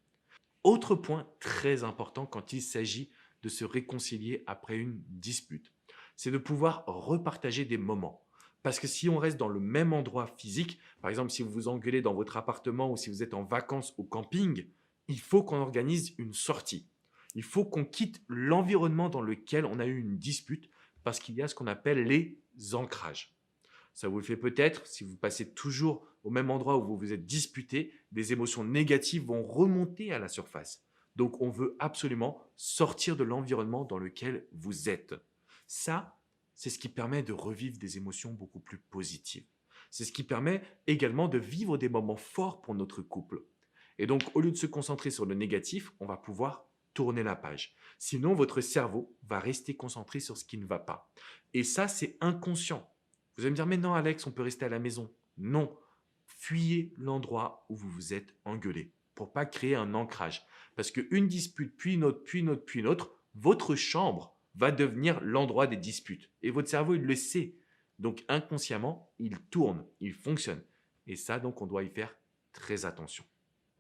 Autre point très important quand il s'agit de se réconcilier après une dispute, c'est de pouvoir repartager des moments. Parce que si on reste dans le même endroit physique, par exemple si vous vous engueulez dans votre appartement ou si vous êtes en vacances au camping, il faut qu'on organise une sortie. Il faut qu'on quitte l'environnement dans lequel on a eu une dispute parce qu'il y a ce qu'on appelle les ancrages. Ça vous le fait peut-être, si vous passez toujours au même endroit où vous vous êtes disputé, des émotions négatives vont remonter à la surface. Donc, on veut absolument sortir de l'environnement dans lequel vous êtes. Ça, c'est ce qui permet de revivre des émotions beaucoup plus positives. C'est ce qui permet également de vivre des moments forts pour notre couple. Et donc, au lieu de se concentrer sur le négatif, on va pouvoir tourner la page. Sinon, votre cerveau va rester concentré sur ce qui ne va pas. Et ça, c'est inconscient. Vous allez me dire, mais non Alex, on peut rester à la maison. Non, fuyez l'endroit où vous vous êtes engueulé pour pas créer un ancrage. Parce qu'une dispute, puis une autre, puis une autre, puis une autre, votre chambre va devenir l'endroit des disputes. Et votre cerveau, il le sait. Donc inconsciemment, il tourne, il fonctionne. Et ça, donc, on doit y faire très attention.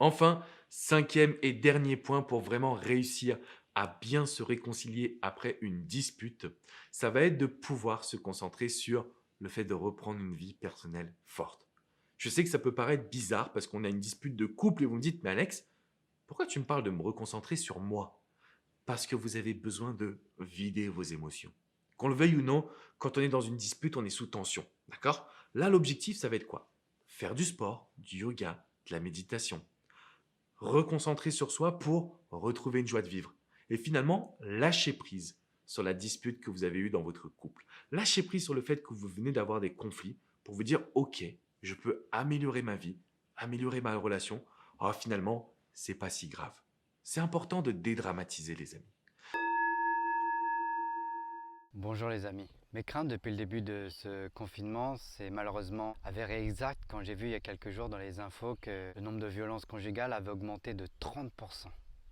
Enfin, cinquième et dernier point pour vraiment réussir à bien se réconcilier après une dispute, ça va être de pouvoir se concentrer sur le fait de reprendre une vie personnelle forte. Je sais que ça peut paraître bizarre parce qu'on a une dispute de couple et vous me dites « Mais Alex, pourquoi tu me parles de me reconcentrer sur moi ?» Parce que vous avez besoin de vider vos émotions. Qu'on le veuille ou non, quand on est dans une dispute, on est sous tension. D'accord? Là, l'objectif, ça va être quoi? Faire du sport, du yoga, de la méditation. Reconcentrer sur soi pour retrouver une joie de vivre. Et finalement, lâcher prise sur la dispute que vous avez eue dans votre couple. Lâchez prise sur le fait que vous venez d'avoir des conflits pour vous dire « Ok, je peux améliorer ma vie, améliorer ma relation. Oh, finalement, c'est pas si grave. » C'est important de dédramatiser, les amis. Bonjour les amis. Mes craintes depuis le début de ce confinement, c'est malheureusement avéré exact quand j'ai vu il y a quelques jours dans les infos que le nombre de violences conjugales avait augmenté de 30%.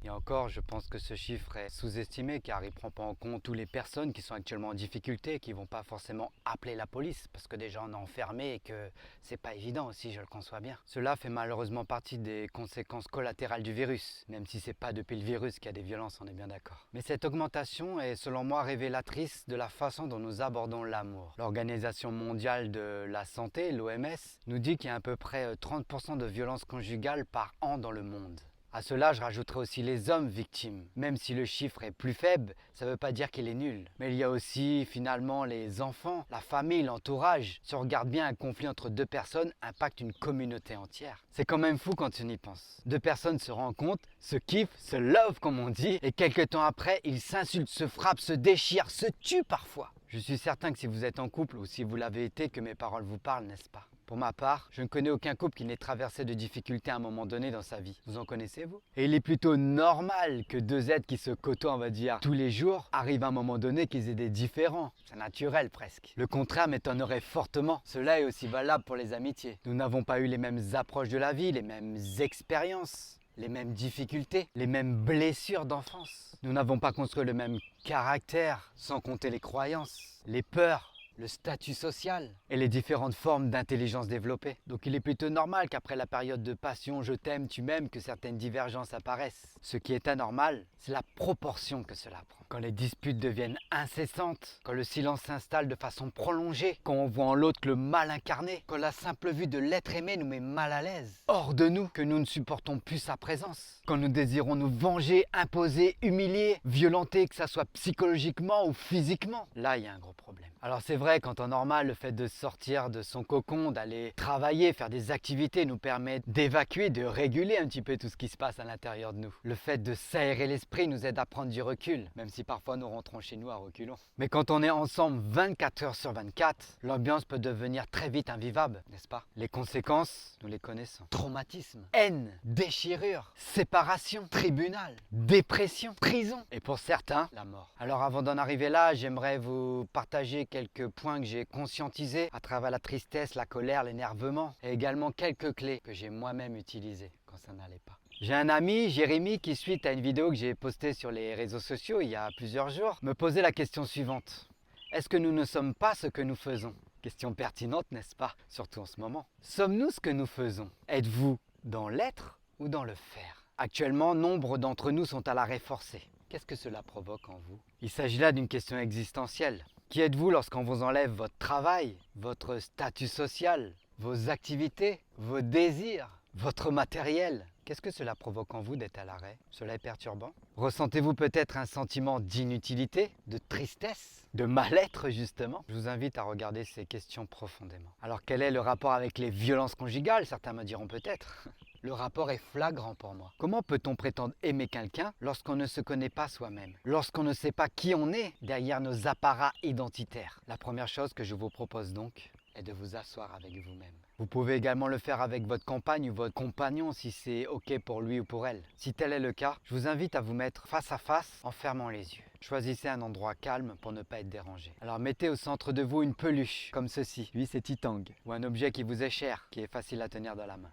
Et encore, je pense que ce chiffre est sous-estimé car il ne prend pas en compte toutes les personnes qui sont actuellement en difficulté et qui ne vont pas forcément appeler la police parce que déjà on est enfermé et que c'est pas évident aussi, je le conçois bien. Cela fait malheureusement partie des conséquences collatérales du virus, même si c'est pas depuis le virus qu'il y a des violences, on est bien d'accord. Mais cette augmentation est selon moi révélatrice de la façon dont nous abordons l'amour. L'Organisation mondiale de la santé, l'OMS, nous dit qu'il y a à peu près 30% de violences conjugales par an dans le monde. À cela, je rajouterai aussi les hommes victimes. Même si le chiffre est plus faible, ça ne veut pas dire qu'il est nul. Mais il y a aussi finalement les enfants, la famille, l'entourage. Si on regarde bien, un conflit entre deux personnes impacte une communauté entière. C'est quand même fou quand on y pense. Deux personnes se rencontrent, se kiffent, se love comme on dit, et quelques temps après, ils s'insultent, se frappent, se déchirent, se tuent parfois. Je suis certain que si vous êtes en couple ou si vous l'avez été, que mes paroles vous parlent, n'est-ce pas? Pour ma part, je ne connais aucun couple qui n'ait traversé de difficultés à un moment donné dans sa vie. Vous en connaissez, vous? Et il est plutôt normal que deux êtres qui se côtoient, on va dire, tous les jours, arrivent à un moment donné qu'ils aient des différends. C'est naturel presque. Le contraire m'étonnerait fortement. Cela est aussi valable pour les amitiés. Nous n'avons pas eu les mêmes approches de la vie, les mêmes expériences, les mêmes difficultés, les mêmes blessures d'enfance. Nous n'avons pas construit le même caractère, sans compter les croyances, les peurs, le statut social et les différentes formes d'intelligence développées. Donc il est plutôt normal qu'après la période de passion, je t'aime, tu m'aimes, que certaines divergences apparaissent. Ce qui est anormal, c'est la proportion que cela prend. Quand les disputes deviennent incessantes, quand le silence s'installe de façon prolongée, quand on voit en l'autre le mal incarné, quand la simple vue de l'être aimé nous met mal à l'aise, hors de nous, que nous ne supportons plus sa présence, quand nous désirons nous venger, imposer, humilier, violenter, que ça soit psychologiquement ou physiquement, là il y a un gros problème. Alors c'est vrai qu'en temps normal, le fait de sortir de son cocon, d'aller travailler, faire des activités nous permet d'évacuer, de réguler un petit peu tout ce qui se passe à l'intérieur de nous. Le fait de s'aérer l'esprit nous aide à prendre du recul, même si parfois nous rentrons chez nous à reculons. Mais quand on est ensemble 24 heures sur 24, l'ambiance peut devenir très vite invivable, n'est-ce pas? Les conséquences, nous les connaissons. Traumatisme, haine, déchirure, séparation, tribunal, dépression, prison et pour certains, la mort. Alors avant d'en arriver là, j'aimerais vous partager quelques points que j'ai conscientisés à travers la tristesse, la colère, l'énervement et également quelques clés que j'ai moi-même utilisées quand ça n'allait pas. J'ai un ami, Jérémy, qui suite à une vidéo que j'ai postée sur les réseaux sociaux il y a plusieurs jours, me posait la question suivante. Est-ce que nous ne sommes pas ce que nous faisons? Question pertinente, n'est-ce pas? Surtout en ce moment. Sommes-nous ce que nous faisons? Êtes-vous dans l'être ou dans le faire? Actuellement, nombre d'entre nous sont à l'arrêt forcé. Qu'est-ce que cela provoque en vous? Il s'agit là d'une question existentielle. Qui êtes-vous lorsqu'on vous enlève votre travail, votre statut social, vos activités, vos désirs, votre matériel? Qu'est-ce que cela provoque en vous d'être à l'arrêt? Cela est perturbant? Ressentez-vous peut-être un sentiment d'inutilité, de tristesse, de mal-être justement? Je vous invite à regarder ces questions profondément. Alors quel est le rapport avec les violences conjugales? Certains me diront peut-être. Le rapport est flagrant pour moi. Comment peut-on prétendre aimer quelqu'un lorsqu'on ne se connaît pas soi-même? Lorsqu'on ne sait pas qui on est derrière nos apparats identitaires? La première chose que je vous propose donc est de vous asseoir avec vous-même. Vous pouvez également le faire avec votre compagne ou votre compagnon si c'est OK pour lui ou pour elle. Si tel est le cas, je vous invite à vous mettre face à face en fermant les yeux. Choisissez un endroit calme pour ne pas être dérangé. Alors mettez au centre de vous une peluche, comme ceci. Lui c'est Titang. Ou un objet qui vous est cher, qui est facile à tenir dans la main.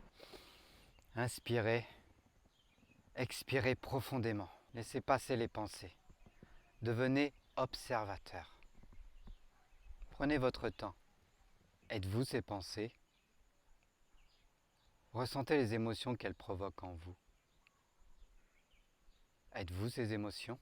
Inspirez, expirez profondément. Laissez passer les pensées. Devenez observateur. Prenez votre temps. Êtes-vous ces pensées? Ressentez les émotions qu'elles provoquent en vous. Êtes-vous ces émotions?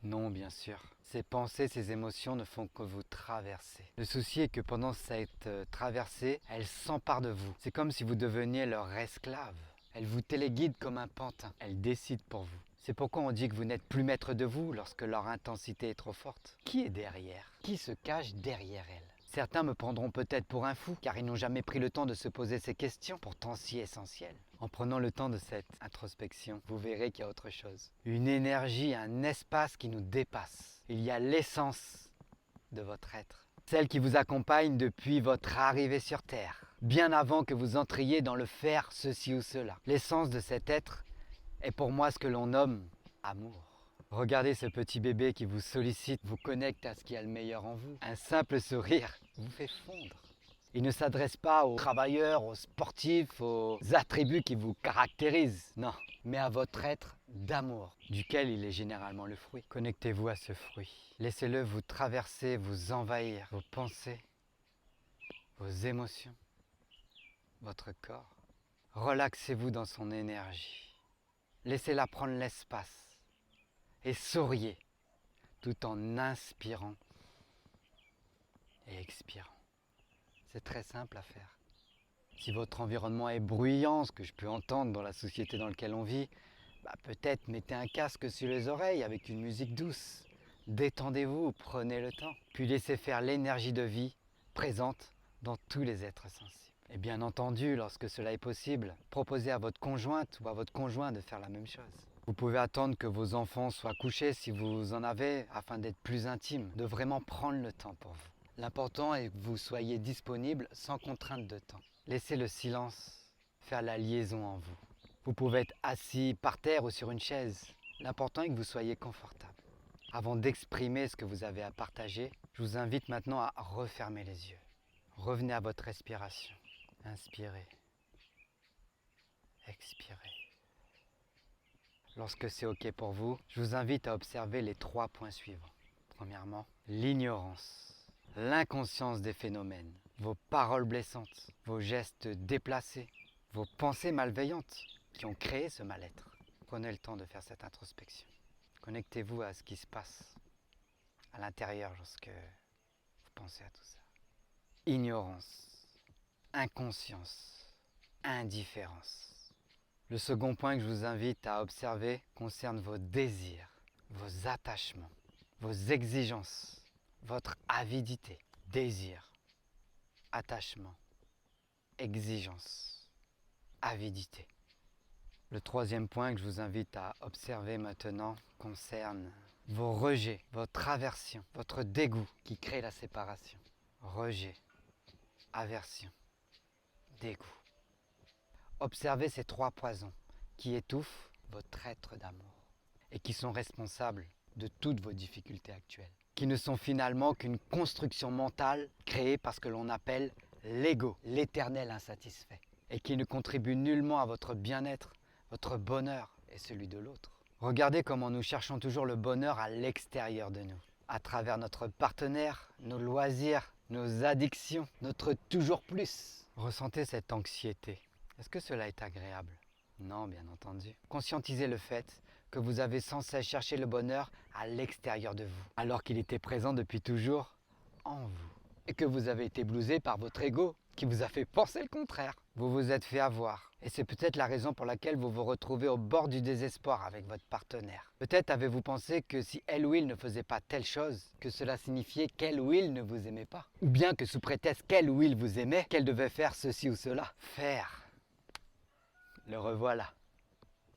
Non, bien sûr. Ces pensées, ces émotions ne font que vous traverser. Le souci est que pendant cette traversée, elles s'emparent de vous. C'est comme si vous deveniez leur esclave. Elles vous téléguident comme un pantin. Elles décident pour vous. C'est pourquoi on dit que vous n'êtes plus maître de vous lorsque leur intensité est trop forte. Qui est derrière? Qui se cache derrière elle? Certains me prendront peut-être pour un fou, car ils n'ont jamais pris le temps de se poser ces questions, pourtant si essentielles. En prenant le temps de cette introspection, vous verrez qu'il y a autre chose. Une énergie, un espace qui nous dépasse. Il y a l'essence de votre être. Celle qui vous accompagne depuis votre arrivée sur Terre, bien avant que vous entriez dans le faire ceci ou cela. L'essence de cet être est pour moi ce que l'on nomme amour. Regardez ce petit bébé qui vous sollicite, vous connecte à ce qui a le meilleur en vous. Un simple sourire vous fait fondre. Il ne s'adresse pas aux travailleurs, aux sportifs, aux attributs qui vous caractérisent, non, mais à votre être d'amour, duquel il est généralement le fruit. Connectez-vous à ce fruit. Laissez-le vous traverser, vous envahir, vos pensées, vos émotions, votre corps. Relaxez-vous dans son énergie. Laissez-la prendre l'espace. Et souriez tout en inspirant et expirant. C'est très simple à faire. Si votre environnement est bruyant, ce que je peux entendre dans la société dans laquelle on vit, peut-être mettez un casque sur les oreilles avec une musique douce. Détendez-vous, prenez le temps. Puis laissez faire l'énergie de vie présente dans tous les êtres sensibles. Et bien entendu, lorsque cela est possible, proposez à votre conjointe ou à votre conjoint de faire la même chose. Vous pouvez attendre que vos enfants soient couchés si vous en avez, afin d'être plus intime, de vraiment prendre le temps pour vous. L'important est que vous soyez disponible sans contrainte de temps. Laissez le silence faire la liaison en vous. Vous pouvez être assis par terre ou sur une chaise. L'important est que vous soyez confortable. Avant d'exprimer ce que vous avez à partager, je vous invite maintenant à refermer les yeux. Revenez à votre respiration. Inspirez. Expirez. Lorsque c'est OK pour vous, je vous invite à observer les 3 points suivants. Premièrement, l'ignorance, l'inconscience des phénomènes, vos paroles blessantes, vos gestes déplacés, vos pensées malveillantes qui ont créé ce mal-être. Prenez le temps de faire cette introspection. Connectez-vous à ce qui se passe à l'intérieur lorsque vous pensez à tout ça. Ignorance, inconscience, indifférence. Le second point que je vous invite à observer concerne vos désirs, vos attachements, vos exigences, votre avidité. Désir, attachement, exigence, avidité. Le troisième point que je vous invite à observer maintenant concerne vos rejets, votre aversion, votre dégoût qui crée la séparation. Rejet, aversion, dégoût. Observez ces 3 poisons qui étouffent votre être d'amour et qui sont responsables de toutes vos difficultés actuelles, qui ne sont finalement qu'une construction mentale créée par ce que l'on appelle l'ego, l'éternel insatisfait, et qui ne contribue nullement à votre bien-être, votre bonheur et celui de l'autre. Regardez comment nous cherchons toujours le bonheur à l'extérieur de nous, à travers notre partenaire, nos loisirs, nos addictions, notre toujours plus. Ressentez cette anxiété. Est-ce que cela est agréable? Non, bien entendu. Conscientisez le fait que vous avez sans cesse cherché le bonheur à l'extérieur de vous, alors qu'il était présent depuis toujours en vous. Et que vous avez été blousé par votre ego, qui vous a fait penser le contraire. Vous vous êtes fait avoir. Et c'est peut-être la raison pour laquelle vous vous retrouvez au bord du désespoir avec votre partenaire. Peut-être avez-vous pensé que si elle ou il ne faisait pas telle chose, que cela signifiait qu'elle ou il ne vous aimait pas. Ou bien que sous prétexte qu'elle ou il vous aimait, qu'elle devait faire ceci ou cela. Faire. Le revoilà.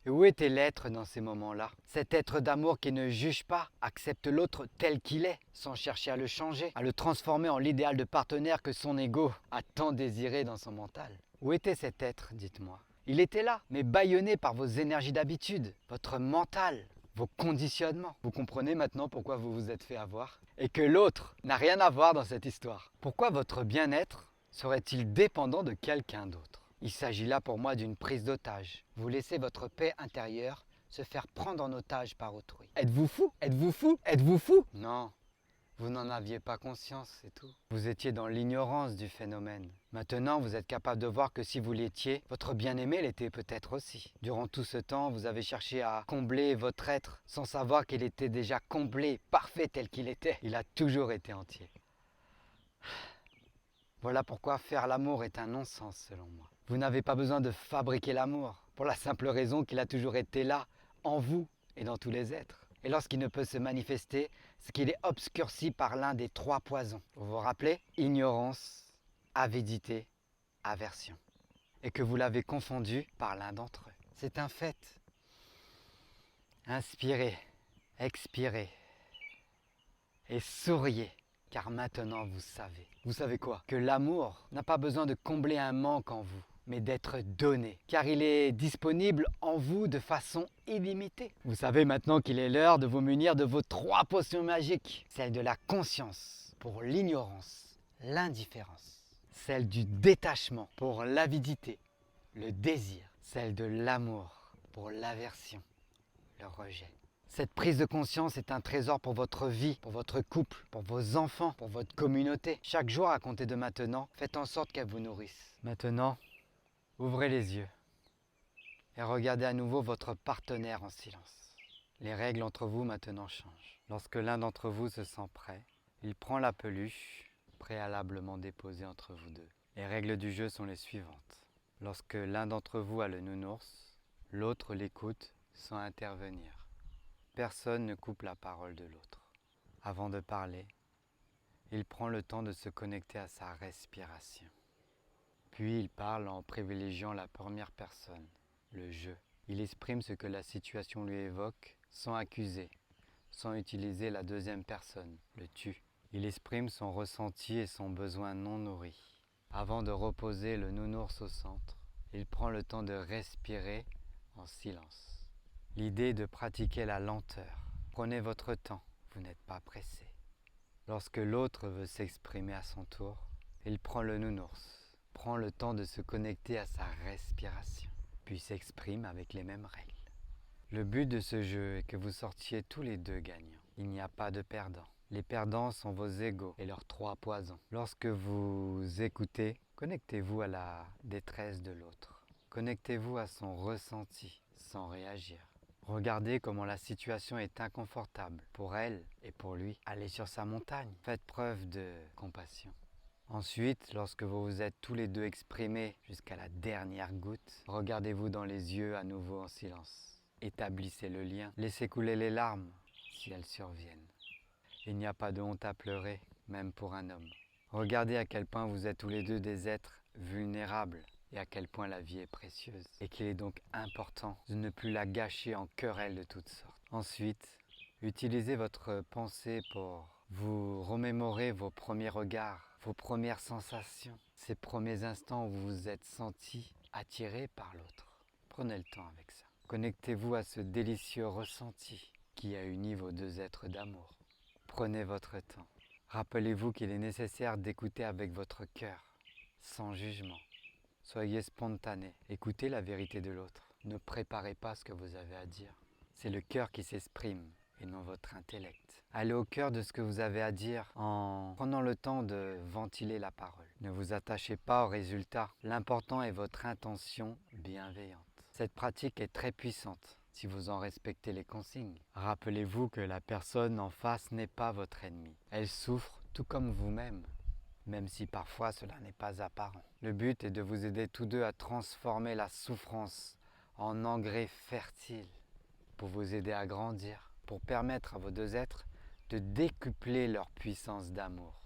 Et où était l'être dans ces moments-là? Cet être d'amour qui ne juge pas, accepte l'autre tel qu'il est, sans chercher à le changer, à le transformer en l'idéal de partenaire que son ego a tant désiré dans son mental. Où était cet être, dites-moi? Il était là, mais bâillonné par vos énergies d'habitude, votre mental, vos conditionnements. Vous comprenez maintenant pourquoi vous vous êtes fait avoir? Et que l'autre n'a rien à voir dans cette histoire. Pourquoi votre bien-être serait-il dépendant de quelqu'un d'autre? Il s'agit là pour moi d'une prise d'otage. Vous laissez votre paix intérieure se faire prendre en otage par autrui. Êtes-vous fou? Êtes-vous fou? Êtes-vous fou? Non, vous n'en aviez pas conscience, c'est tout. Vous étiez dans l'ignorance du phénomène. Maintenant, vous êtes capable de voir que si vous l'étiez, votre bien-aimé l'était peut-être aussi. Durant tout ce temps, vous avez cherché à combler votre être sans savoir qu'il était déjà comblé, parfait tel qu'il était. Il a toujours été entier. Voilà pourquoi faire l'amour est un non-sens selon moi. Vous n'avez pas besoin de fabriquer l'amour, pour la simple raison qu'il a toujours été là, en vous et dans tous les êtres. Et lorsqu'il ne peut se manifester, c'est qu'il est obscurci par l'un des 3 poisons. Vous vous rappelez? Ignorance, avidité, aversion. Et que vous l'avez confondu par l'un d'entre eux. C'est un fait. Inspirez, expirez et souriez, car maintenant vous savez. Vous savez quoi? Que l'amour n'a pas besoin de combler un manque en vous, mais d'être donné, car il est disponible en vous de façon illimitée. Vous savez maintenant qu'il est l'heure de vous munir de vos 3 potions magiques. Celle de la conscience pour l'ignorance, l'indifférence. Celle du détachement pour l'avidité, le désir. Celle de l'amour pour l'aversion, le rejet. Cette prise de conscience est un trésor pour votre vie, pour votre couple, pour vos enfants, pour votre communauté. Chaque jour à compter de maintenant, faites en sorte qu'elle vous nourrisse. Maintenant, ouvrez les yeux et regardez à nouveau votre partenaire en silence. Les règles entre vous maintenant changent. Lorsque l'un d'entre vous se sent prêt, il prend la peluche préalablement déposée entre vous deux. Les règles du jeu sont les suivantes. Lorsque l'un d'entre vous a le nounours, l'autre l'écoute sans intervenir. Personne ne coupe la parole de l'autre. Avant de parler, il prend le temps de se connecter à sa respiration. Puis il parle en privilégiant la première personne, le je. Il exprime ce que la situation lui évoque sans accuser, sans utiliser la deuxième personne, le tu. Il exprime son ressenti et son besoin non nourri. Avant de reposer le nounours au centre, il prend le temps de respirer en silence. L'idée est de pratiquer la lenteur. Prenez votre temps, vous n'êtes pas pressé. Lorsque l'autre veut s'exprimer à son tour, il prend le nounours, prend le temps de se connecter à sa respiration, puis s'exprime avec les mêmes règles. Le but de ce jeu est que vous sortiez tous les deux gagnants. Il n'y a pas de perdants. Les perdants sont vos égaux et leurs 3 poisons. Lorsque vous écoutez, connectez-vous à la détresse de l'autre. Connectez-vous à son ressenti sans réagir. Regardez comment la situation est inconfortable pour elle et pour lui. Allez sur sa montagne. Faites preuve de compassion. Ensuite, lorsque vous vous êtes tous les deux exprimés jusqu'à la dernière goutte, regardez-vous dans les yeux à nouveau en silence. Établissez le lien. Laissez couler les larmes si elles surviennent. Il n'y a pas de honte à pleurer, même pour un homme. Regardez à quel point vous êtes tous les deux des êtres vulnérables et à quel point la vie est précieuse et qu'il est donc important de ne plus la gâcher en querelles de toutes sortes. Ensuite, utilisez votre pensée pour vous remémorer vos premiers regards, vos premières sensations, ces premiers instants où vous vous êtes senti attiré par l'autre. Prenez le temps avec ça. Connectez-vous à ce délicieux ressenti qui a uni vos 2 êtres d'amour. Prenez votre temps. Rappelez-vous qu'il est nécessaire d'écouter avec votre cœur, sans jugement. Soyez spontané, écoutez la vérité de l'autre. Ne préparez pas ce que vous avez à dire. C'est le cœur qui s'exprime et non votre intellect. Allez au cœur de ce que vous avez à dire en prenant le temps de ventiler la parole. Ne vous attachez pas au résultat. L'important est votre intention bienveillante. Cette pratique est très puissante si vous en respectez les consignes. Rappelez-vous que la personne en face n'est pas votre ennemi. Elle souffre tout comme vous-même. Même si parfois cela n'est pas apparent. Le but est de vous aider tous deux à transformer la souffrance en engrais fertile pour vous aider à grandir, pour permettre à vos 2 êtres de décupler leur puissance d'amour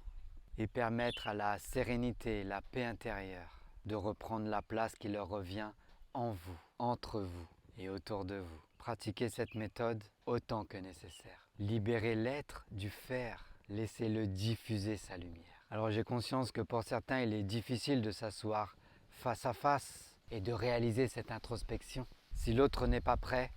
et permettre à la sérénité et la paix intérieure de reprendre la place qui leur revient en vous, entre vous et autour de vous. Pratiquez cette méthode autant que nécessaire. Libérez l'être du faire, laissez-le diffuser sa lumière. Alors j'ai conscience que pour certains, il est difficile de s'asseoir face à face et de réaliser cette introspection. Si l'autre n'est pas prêt,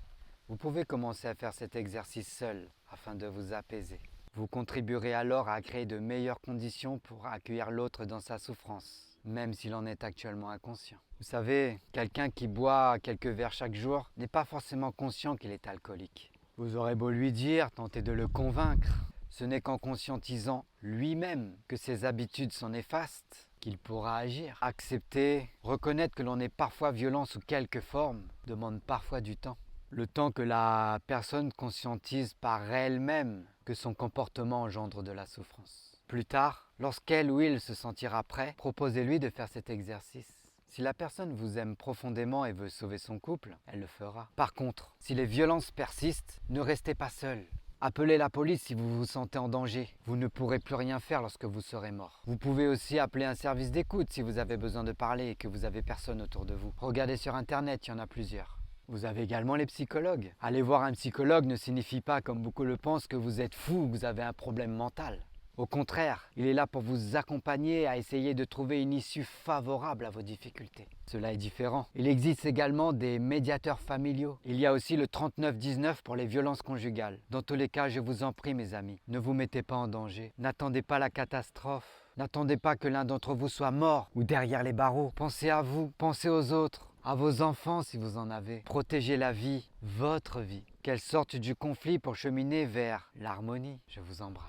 vous pouvez commencer à faire cet exercice seul afin de vous apaiser. Vous contribuerez alors à créer de meilleures conditions pour accueillir l'autre dans sa souffrance, même s'il en est actuellement inconscient. Vous savez, quelqu'un qui boit quelques verres chaque jour n'est pas forcément conscient qu'il est alcoolique. Vous aurez beau lui dire, tenter de le convaincre. Ce n'est qu'en conscientisant lui-même que ses habitudes sont néfastes qu'il pourra agir. Accepter, reconnaître que l'on est parfois violent sous quelque forme demande parfois du temps. Le temps que la personne conscientise par elle-même que son comportement engendre de la souffrance. Plus tard, lorsqu'elle ou il se sentira prêt, proposez-lui de faire cet exercice. Si la personne vous aime profondément et veut sauver son couple, elle le fera. Par contre, si les violences persistent, ne restez pas seul. Appelez la police si vous vous sentez en danger. Vous ne pourrez plus rien faire lorsque vous serez mort. Vous pouvez aussi appeler un service d'écoute si vous avez besoin de parler et que vous avez personne autour de vous. Regardez sur internet, il y en a plusieurs. Vous avez également les psychologues. Aller voir un psychologue ne signifie pas, comme beaucoup le pensent, que vous êtes fou ou que vous avez un problème mental. Au contraire, il est là pour vous accompagner à essayer de trouver une issue favorable à vos difficultés. Cela est différent. Il existe également des médiateurs familiaux. Il y a aussi le 3919 pour les violences conjugales. Dans tous les cas, je vous en prie mes amis, ne vous mettez pas en danger. N'attendez pas la catastrophe. N'attendez pas que l'un d'entre vous soit mort ou derrière les barreaux. Pensez à vous, pensez aux autres, à vos enfants si vous en avez. Protégez la vie, votre vie. Qu'elle sorte du conflit pour cheminer vers l'harmonie. Je vous embrasse.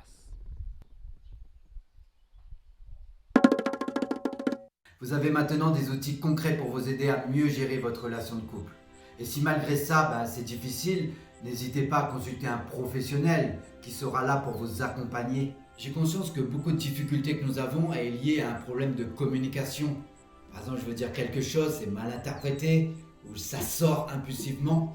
Vous avez maintenant des outils concrets pour vous aider à mieux gérer votre relation de couple. Et si malgré ça, c'est difficile, n'hésitez pas à consulter un professionnel qui sera là pour vous accompagner. J'ai conscience que beaucoup de difficultés que nous avons est liée à un problème de communication. Par exemple, je veux dire quelque chose, c'est mal interprété, ou ça sort impulsivement.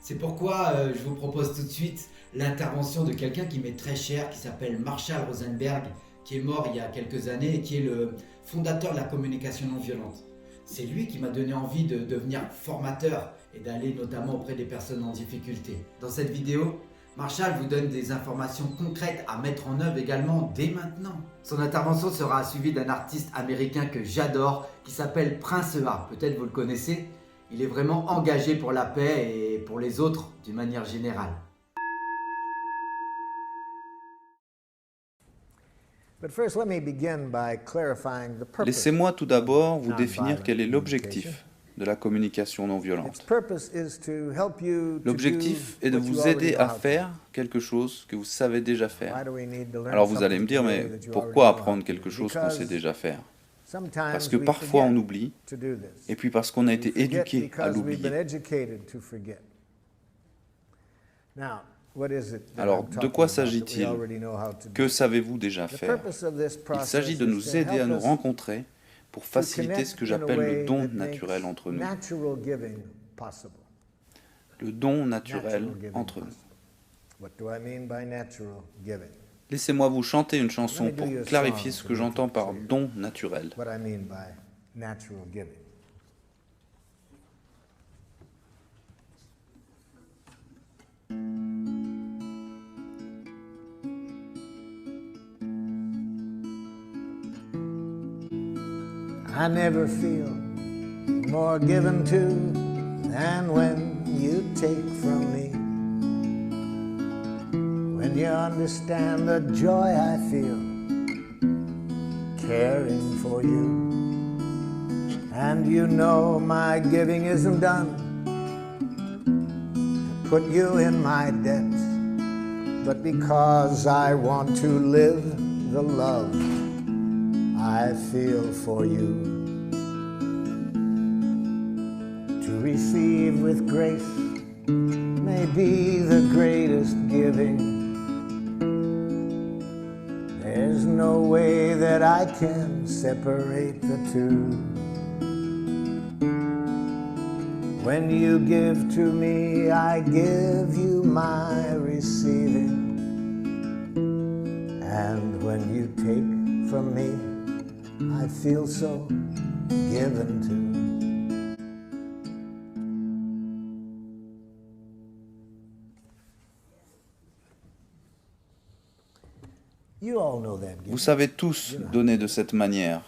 C'est pourquoi je vous propose tout de suite l'intervention de quelqu'un qui m'est très cher, qui s'appelle Marshall Rosenberg, qui est mort il y a quelques années et qui est le fondateur de la communication non violente. C'est lui qui m'a donné envie de devenir formateur et d'aller notamment auprès des personnes en difficulté. Dans cette vidéo, Marshall vous donne des informations concrètes à mettre en œuvre également dès maintenant. Son intervention sera suivie d'un artiste américain que j'adore qui s'appelle Prince A. Peut-être vous le connaissez. Il est vraiment engagé pour la paix et pour les autres d'une manière générale. Laissez-moi tout d'abord vous définir quel est l'objectif de la communication non violente. L'objectif est de vous aider à faire quelque chose que vous savez déjà faire. Alors vous allez me dire, mais pourquoi apprendre quelque chose qu'on sait déjà faire? Parce que parfois on oublie, et puis parce qu'on a été éduqué à l'oublier. Alors, de quoi s'agit-il? Que savez-vous déjà faire? Il s'agit de nous aider à nous rencontrer pour faciliter ce que j'appelle le don naturel entre nous. Le don naturel entre nous. Laissez-moi vous chanter une chanson pour clarifier ce que j'entends par don naturel. I never feel more given to than when you take from me. When you understand the joy I feel caring for you. And you know my giving isn't done to put you in my debt, but because I want to live the love I feel for you. To receive with grace may be the greatest giving. There's no way that I can separate the two. When you give to me, I give you my receiving. And when you take from me, I feel so given to. Vous savez tous donner de cette manière.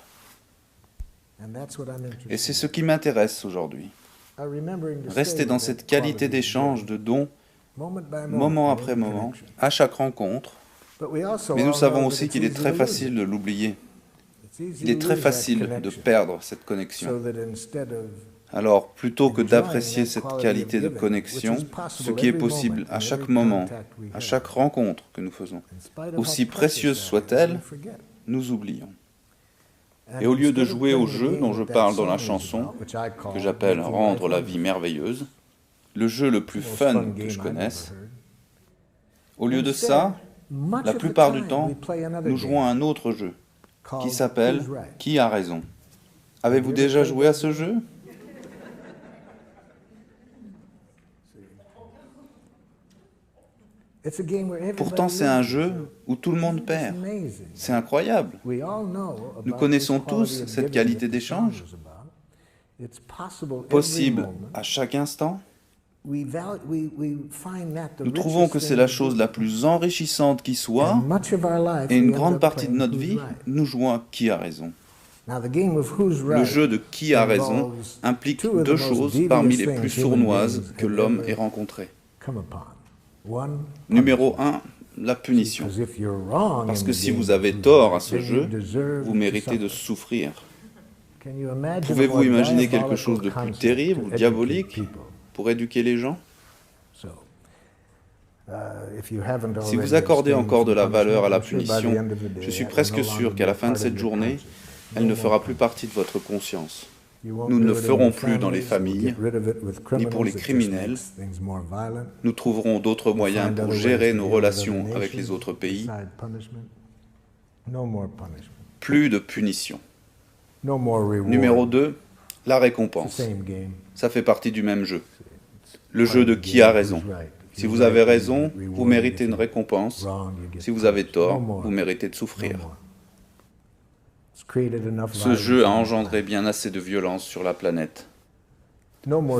Et c'est ce qui m'intéresse aujourd'hui. Rester dans cette qualité d'échange, de don, moment après moment, à chaque rencontre. Mais nous savons aussi qu'il est très facile de l'oublier. Il est très facile de perdre cette connexion. Alors, plutôt que d'apprécier cette qualité de connexion, ce qui est possible à chaque moment, à chaque rencontre que nous faisons, aussi précieuse soit-elle, nous oublions. Et au lieu de jouer au jeu dont je parle dans la chanson, que j'appelle « Rendre la vie merveilleuse », le jeu le plus fun que je connaisse, au lieu de ça, la plupart du temps, nous jouons à un autre jeu, qui s'appelle « Qui a raison ?» Avez-vous déjà joué à ce jeu? Pourtant, c'est un jeu où tout le monde perd. C'est incroyable. Nous connaissons tous cette qualité d'échange, possible à chaque instant. Nous trouvons que c'est la chose la plus enrichissante qui soit, et une grande partie de notre vie, nous jouons à qui a raison. Le jeu de qui a raison implique deux choses parmi les plus sournoises que l'homme ait rencontrées. Numéro 1, la punition. Parce que si vous avez tort à ce jeu, vous méritez de souffrir. Pouvez-vous imaginer quelque chose de plus terrible ou diabolique pour éduquer les gens? Si vous accordez encore de la valeur à la punition, je suis presque sûr qu'à la fin de cette journée, elle ne fera plus partie de votre conscience. Nous ne le ferons plus dans les familles, ni pour les criminels. Nous trouverons d'autres moyens pour gérer nos relations avec les autres pays. Plus de punition. Numéro 2, la récompense. Ça fait partie du même jeu. Le jeu de qui a raison. Si vous avez raison, vous méritez une récompense. Si vous avez tort, vous méritez de souffrir. Ce jeu a engendré bien assez de violence sur la planète.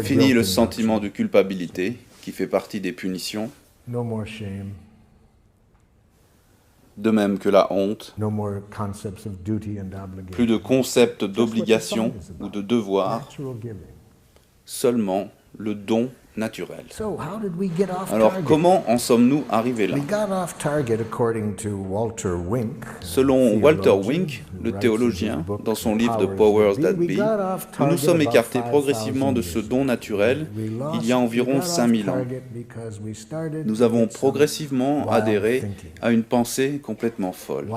Fini le sentiment de culpabilité, qui fait partie des punitions. De même que la honte. Plus de concept d'obligation ou de devoir. Seulement le don naturel. Alors comment en sommes-nous arrivés là? Selon Walter Wink, le théologien, dans son livre The Powers That Be, nous nous sommes écartés progressivement de ce don naturel il y a environ 5000 ans. Nous avons progressivement adhéré à une pensée complètement folle.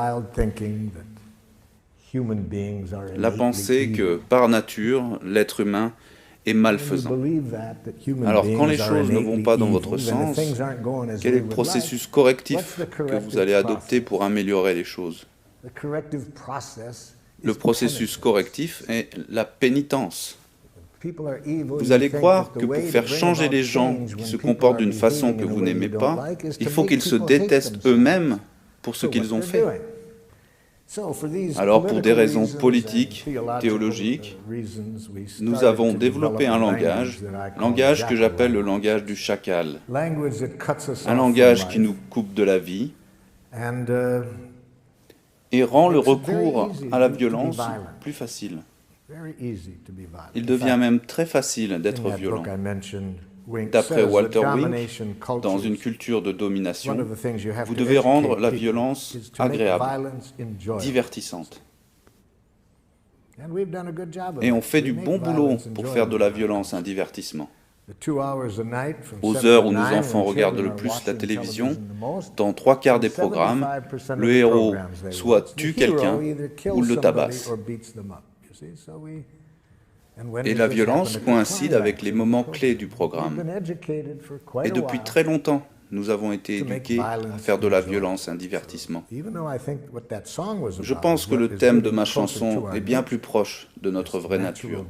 La pensée que, par nature, l'être humain est malfaisant. Alors, quand les choses ne vont pas dans votre sens, quel est le processus correctif que vous allez adopter pour améliorer les choses? Le processus correctif est la pénitence. Vous allez croire que pour faire changer les gens qui se comportent d'une façon que vous n'aimez pas, il faut qu'ils se détestent eux-mêmes pour ce qu'ils ont fait. Alors, pour des raisons politiques, théologiques, nous avons développé un langage que j'appelle le langage du chacal. Un langage qui nous coupe de la vie et rend le recours à la violence plus facile. Il devient même très facile d'être violent. D'après Walter Wink, dans une culture de domination, vous devez rendre la violence agréable, divertissante. Et on fait du bon boulot pour faire de la violence un divertissement. Aux heures où nos enfants regardent le plus la télévision, dans 3/4 des programmes, le héros soit tue quelqu'un ou le tabasse. Et la violence coïncide avec les moments clés du programme. Et depuis très longtemps, nous avons été éduqués à faire de la violence un divertissement. Je pense que le thème de ma chanson est bien plus proche de notre vraie nature.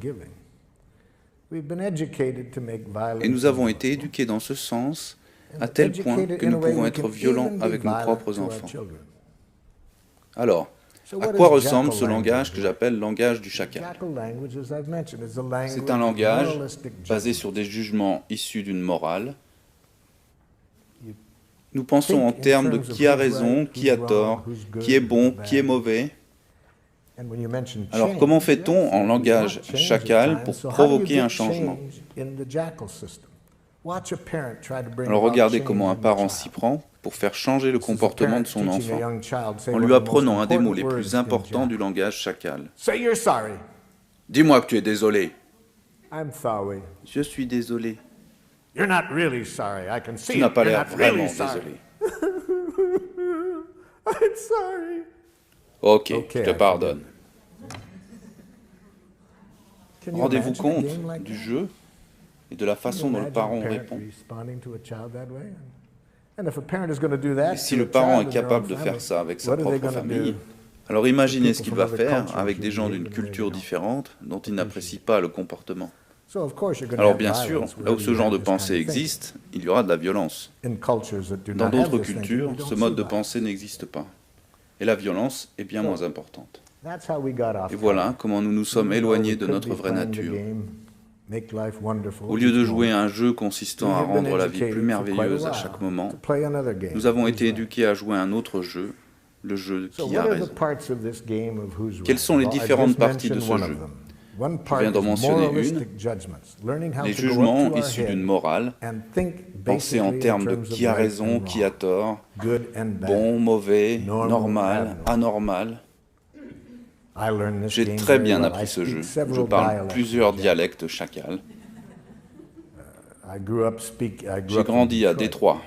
Et nous avons été éduqués dans ce sens, à tel point que nous pouvons être violents avec nos propres enfants. Alors, à quoi ressemble ce langage que j'appelle langage du chacal? C'est un langage basé sur des jugements issus d'une morale. Nous pensons en termes de qui a raison, qui a tort, qui est bon, qui est mauvais. Alors comment fait-on en langage chacal pour provoquer un changement? Alors regardez comment un parent s'y prend pour faire changer le comportement de son enfant, en lui apprenant un des mots les plus importants du langage chacal. Dis-moi que tu es désolé. Je suis désolé. Tu n'as pas l'air vraiment désolé. Ok, je te pardonne. Rendez-vous compte du jeu et de la façon dont le parent répond. Et si le parent est capable de faire ça avec sa propre famille, Alors imaginez ce qu'il va faire avec des gens d'une culture différente dont il n'apprécie pas le comportement. Alors bien sûr, là où ce genre de pensée existe, il y aura de la violence. Dans d'autres cultures, ce mode de pensée n'existe pas. Et la violence est bien moins importante. Et voilà comment nous nous sommes éloignés de notre vraie nature. Au lieu de jouer à un jeu consistant à rendre la vie plus merveilleuse à chaque moment, nous avons été éduqués à jouer à un autre jeu, le jeu qui a raison. Quelles sont les différentes parties de ce jeu ? Je viens d'en mentionner une, les jugements issus d'une morale, penser en termes de qui a raison, qui a tort, bon, mauvais, normal, anormal. J'ai très bien appris ce jeu. Je parle plusieurs dialectes chakal. J'ai grandi à Détroit.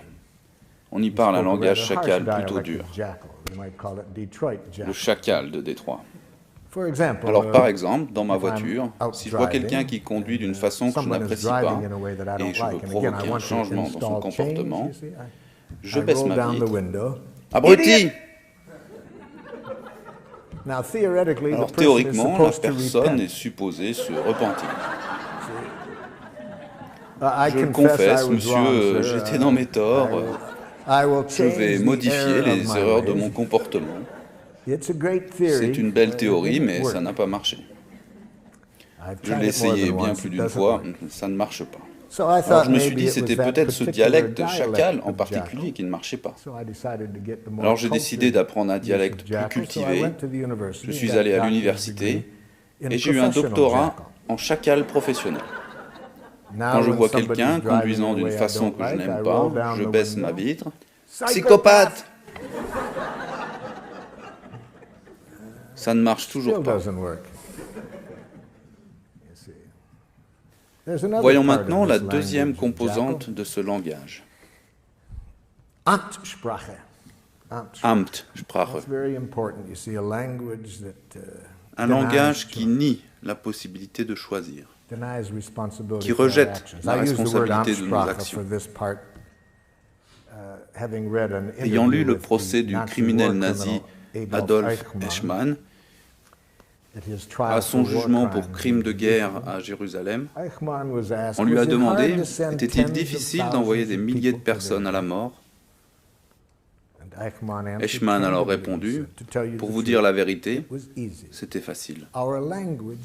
On y parle un langage chakal plutôt dur. Le chacal de Détroit. Alors par exemple, dans ma voiture, si je vois quelqu'un qui conduit d'une façon que je n'apprécie pas et je veux provoquer un changement dans son comportement, je baisse ma vitre. Abruti! Alors théoriquement, la personne est supposée se repentir. Je le confesse, monsieur, j'étais dans mes torts. Je vais modifier les erreurs de mon comportement. C'est une belle théorie, mais ça n'a pas marché. Je l'ai essayé bien plus d'une fois, ça ne marche pas. Alors je me suis dit c'était peut-être ce dialecte chacal en particulier qui ne marchait pas. Alors j'ai décidé d'apprendre un dialecte plus cultivé. Je suis allé à l'université et j'ai eu un doctorat en chacal professionnel. Quand je vois quelqu'un conduisant d'une façon que je n'aime pas, je baisse ma vitre. Psychopathe! Ça ne marche toujours pas. Voyons maintenant la deuxième composante de ce langage. Amtssprache. Un langage qui nie la possibilité de choisir, qui rejette la responsabilité de nos actions. Ayant lu le procès du criminel nazi Adolf Eichmann, à son jugement pour crime de guerre à Jérusalem, on lui a demandé « Était-il difficile d'envoyer des milliers de personnes à la mort ?» Eichmann a alors répondu « Pour vous dire la vérité, c'était facile.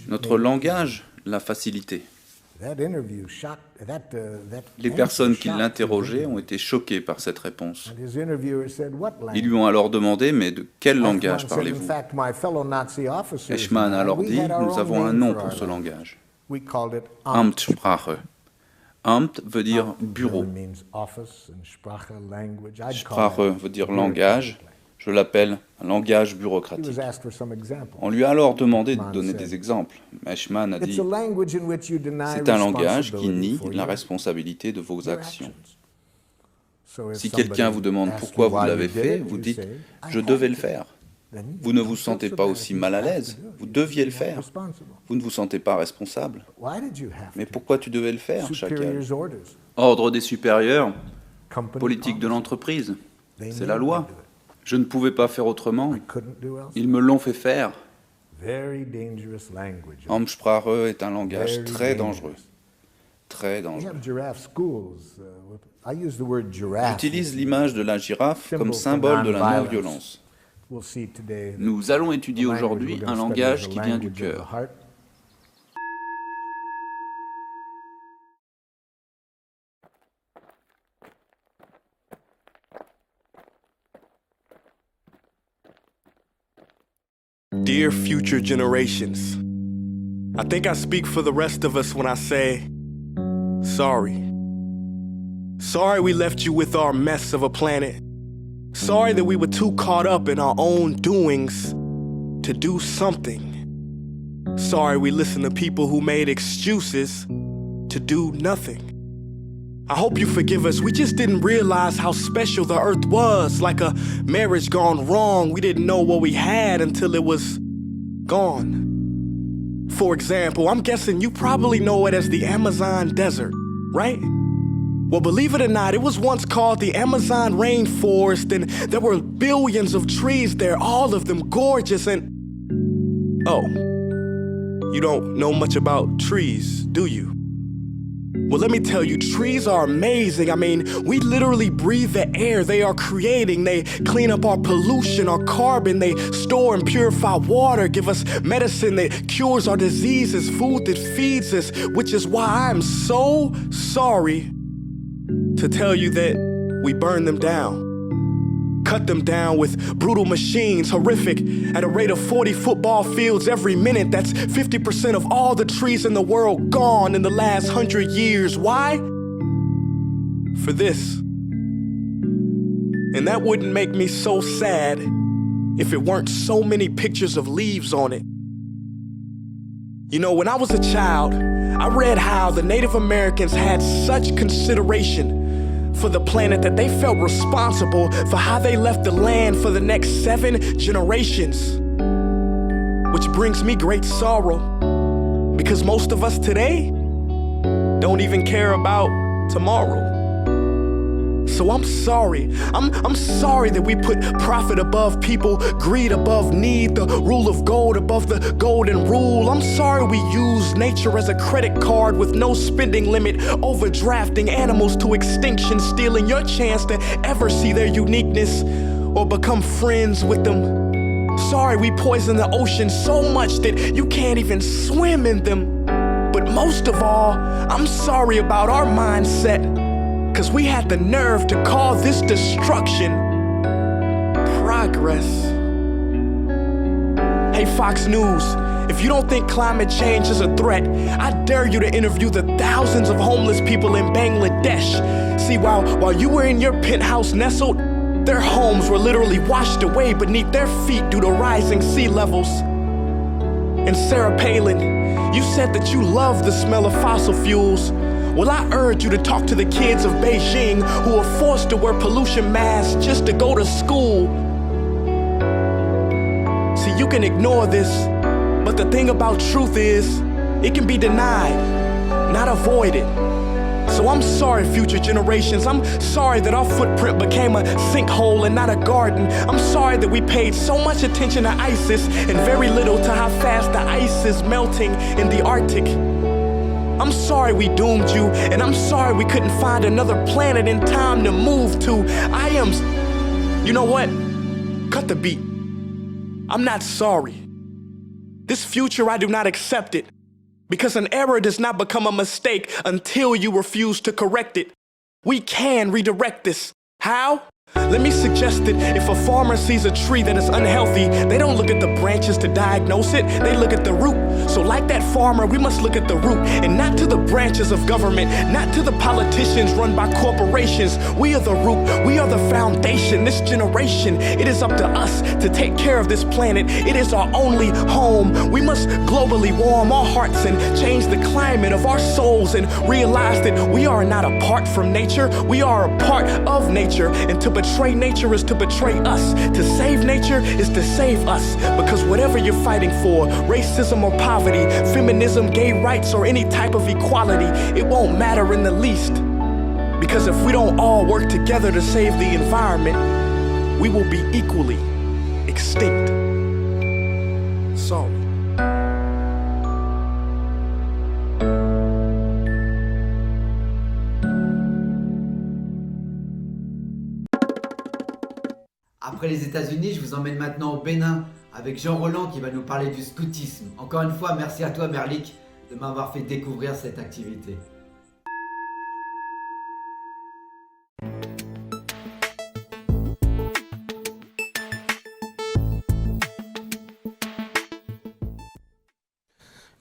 Notre langage l'a facilité. » Les personnes qui l'interrogeaient ont été choquées par cette réponse. Ils lui ont alors demandé « Mais de quel langage parlez-vous » Eichmann a alors dit « Nous avons un nom pour ce langage. Amtssprache. Amt veut dire bureau. Sprache veut dire langage. Je l'appelle un langage bureaucratique. On lui a alors demandé de donner des exemples. Eichmann a dit « C'est un langage qui nie la responsabilité de vos actions. Si quelqu'un vous demande pourquoi vous l'avez fait, vous dites « Je devais le faire ». Vous ne vous sentez pas aussi mal à l'aise. Vous deviez le faire. Vous ne vous sentez pas responsable. Mais pourquoi tu devais le faire, chacal ? Ordre des supérieurs, politique de l'entreprise. C'est la loi. Je ne pouvais pas faire autrement. Ils me l'ont fait faire. Amtssprache est un langage très dangereux. Très dangereux. J'utilise l'image de la girafe comme symbole de la non-violence. Nous allons étudier aujourd'hui un langage qui vient du cœur. Dear future generations, I think I speak for the rest of us when I say, sorry. Sorry we left you with our mess of a planet. Sorry that we were too caught up in our own doings to do something. Sorry we listened to people who made excuses to do nothing. I hope you forgive us. We just didn't realize how special the earth was. Like a marriage gone wrong. We didn't know what we had until it was gone. For example, I'm guessing you probably know it as the Amazon desert, right? Well, believe it or not, it was once called the Amazon rainforest, and there were billions of trees there, all of them gorgeous, and... Oh, you don't know much about trees, do you? Well, let me tell you, trees are amazing. I mean, we literally breathe the air they are creating. They clean up our pollution, our carbon. They store and purify water, give us medicine that cures our diseases, food that feeds us, which is why I'm so sorry to tell you that we burn them down. Cut them down with brutal machines, horrific, at a rate of 40 football fields every minute. That's 50% of all the trees in the world gone in the last 100 years. Why? For this. And that wouldn't make me so sad if it weren't so many pictures of leaves on it. You know, when I was a child, I read how the Native Americans had such consideration for the planet that they felt responsible for how they left the land for the next 7 generations. Which brings me great sorrow, because most of us today don't even care about tomorrow. So I'm sorry. I'm sorry that we put profit above people, greed above need, the rule of gold above the golden rule. I'm sorry we use nature as a credit card with no spending limit, overdrafting animals to extinction, stealing your chance to ever see their uniqueness or become friends with them. Sorry we poison the ocean so much that you can't even swim in them. But most of all, I'm sorry about our mindset, 'cause we had the nerve to call this destruction progress. Hey Fox News, if you don't think climate change is a threat, I dare you to interview the thousands of homeless people in Bangladesh. See, while you were in your penthouse nestled, their homes were literally washed away beneath their feet due to rising sea levels. And Sarah Palin, you said that you love the smell of fossil fuels. Well, I urge you to talk to the kids of Beijing who are forced to wear pollution masks just to go to school. See, you can ignore this, but the thing about truth is, it can be denied, not avoided. So I'm sorry, future generations. I'm sorry that our footprint became a sinkhole and not a garden. I'm sorry that we paid so much attention to ISIS and very little to how fast the ice is melting in the Arctic. I'm sorry we doomed you, and I'm sorry we couldn't find another planet in time to move to. You know what? Cut the beat. I'm not sorry. This future, I do not accept it. Because an error does not become a mistake until you refuse to correct it. We can redirect this. How? Let me suggest that if a farmer sees a tree that is unhealthy, they don't look at the branches to diagnose it, they look at the root. So like that farmer, we must look at the root and not to the branches of government, not to the politicians run by corporations. We are the root, we are the foundation. This generation, it is up to us to take care of this planet. It is our only home. We must globally warm our hearts and change the climate of our souls and realize that we are not apart from nature, we are a part of nature. And to betray nature is to betray us. To save nature is to save us. Because whatever you're fighting for, racism or poverty, feminism, gay rights, or any type of equality, it won't matter in the least. Because if we don't all work together to save the environment, we will be equally extinct. Sorry. Après les États-Unis, je vous emmène maintenant au Bénin avec Jean Roland qui va nous parler du scoutisme. Encore une fois, merci à toi Merlik de m'avoir fait découvrir cette activité.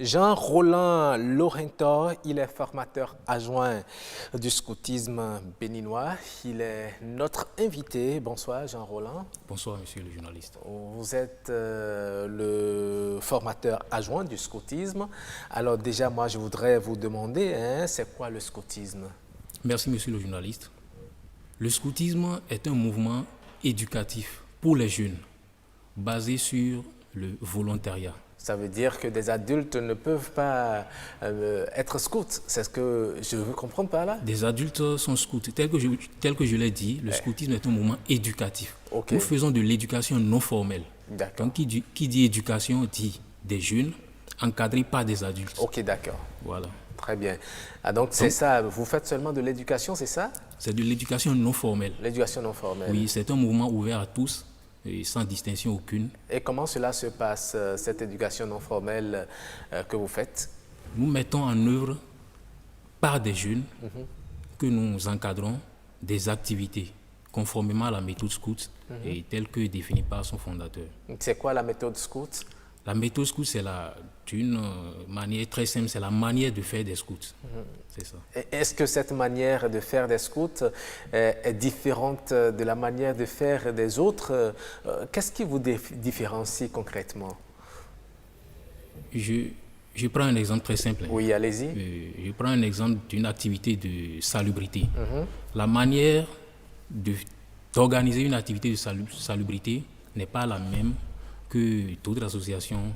Jean-Roland Laurentor, il est formateur adjoint du scoutisme béninois. Il est notre invité. Bonsoir Jean-Roland. Bonsoir monsieur le journaliste. Vous êtes le formateur adjoint du scoutisme. Alors déjà, moi je voudrais vous demander, c'est quoi le scoutisme? Merci monsieur le journaliste. Le scoutisme est un mouvement éducatif pour les jeunes basé sur le volontariat. Ça veut dire que des adultes ne peuvent pas être scouts. C'est ce que je veux comprendre par là. Des adultes sont scouts. Tel que je l'ai dit, le scoutisme est un mouvement éducatif. Okay. Nous faisons de l'éducation non formelle. Donc, qui dit éducation dit des jeunes encadrés par des adultes. Ok, d'accord. Voilà. Très bien. Ah, donc, c'est ça, vous faites seulement de l'éducation, c'est ça? C'est de l'éducation non formelle. L'éducation non formelle. Oui, c'est un mouvement ouvert à tous, et sans distinction aucune. Et comment cela se passe, cette éducation non formelle que vous faites? Nous mettons en œuvre, par des jeunes que nous encadrons, des activités conformément à la méthode scout et telle que définie par son fondateur. C'est quoi la méthode scout? La méthode scout, c'est d'une manière très simple, c'est la manière de faire des scouts. C'est ça. Est-ce que cette manière de faire des scouts est différente de la manière de faire des autres? Qu'est-ce qui vous différencie concrètement? Je prends un exemple très simple. Oui, allez-y. Je prends un exemple d'une activité de salubrité. La manière d'organiser une activité de salubrité n'est pas la même que d'autres associations.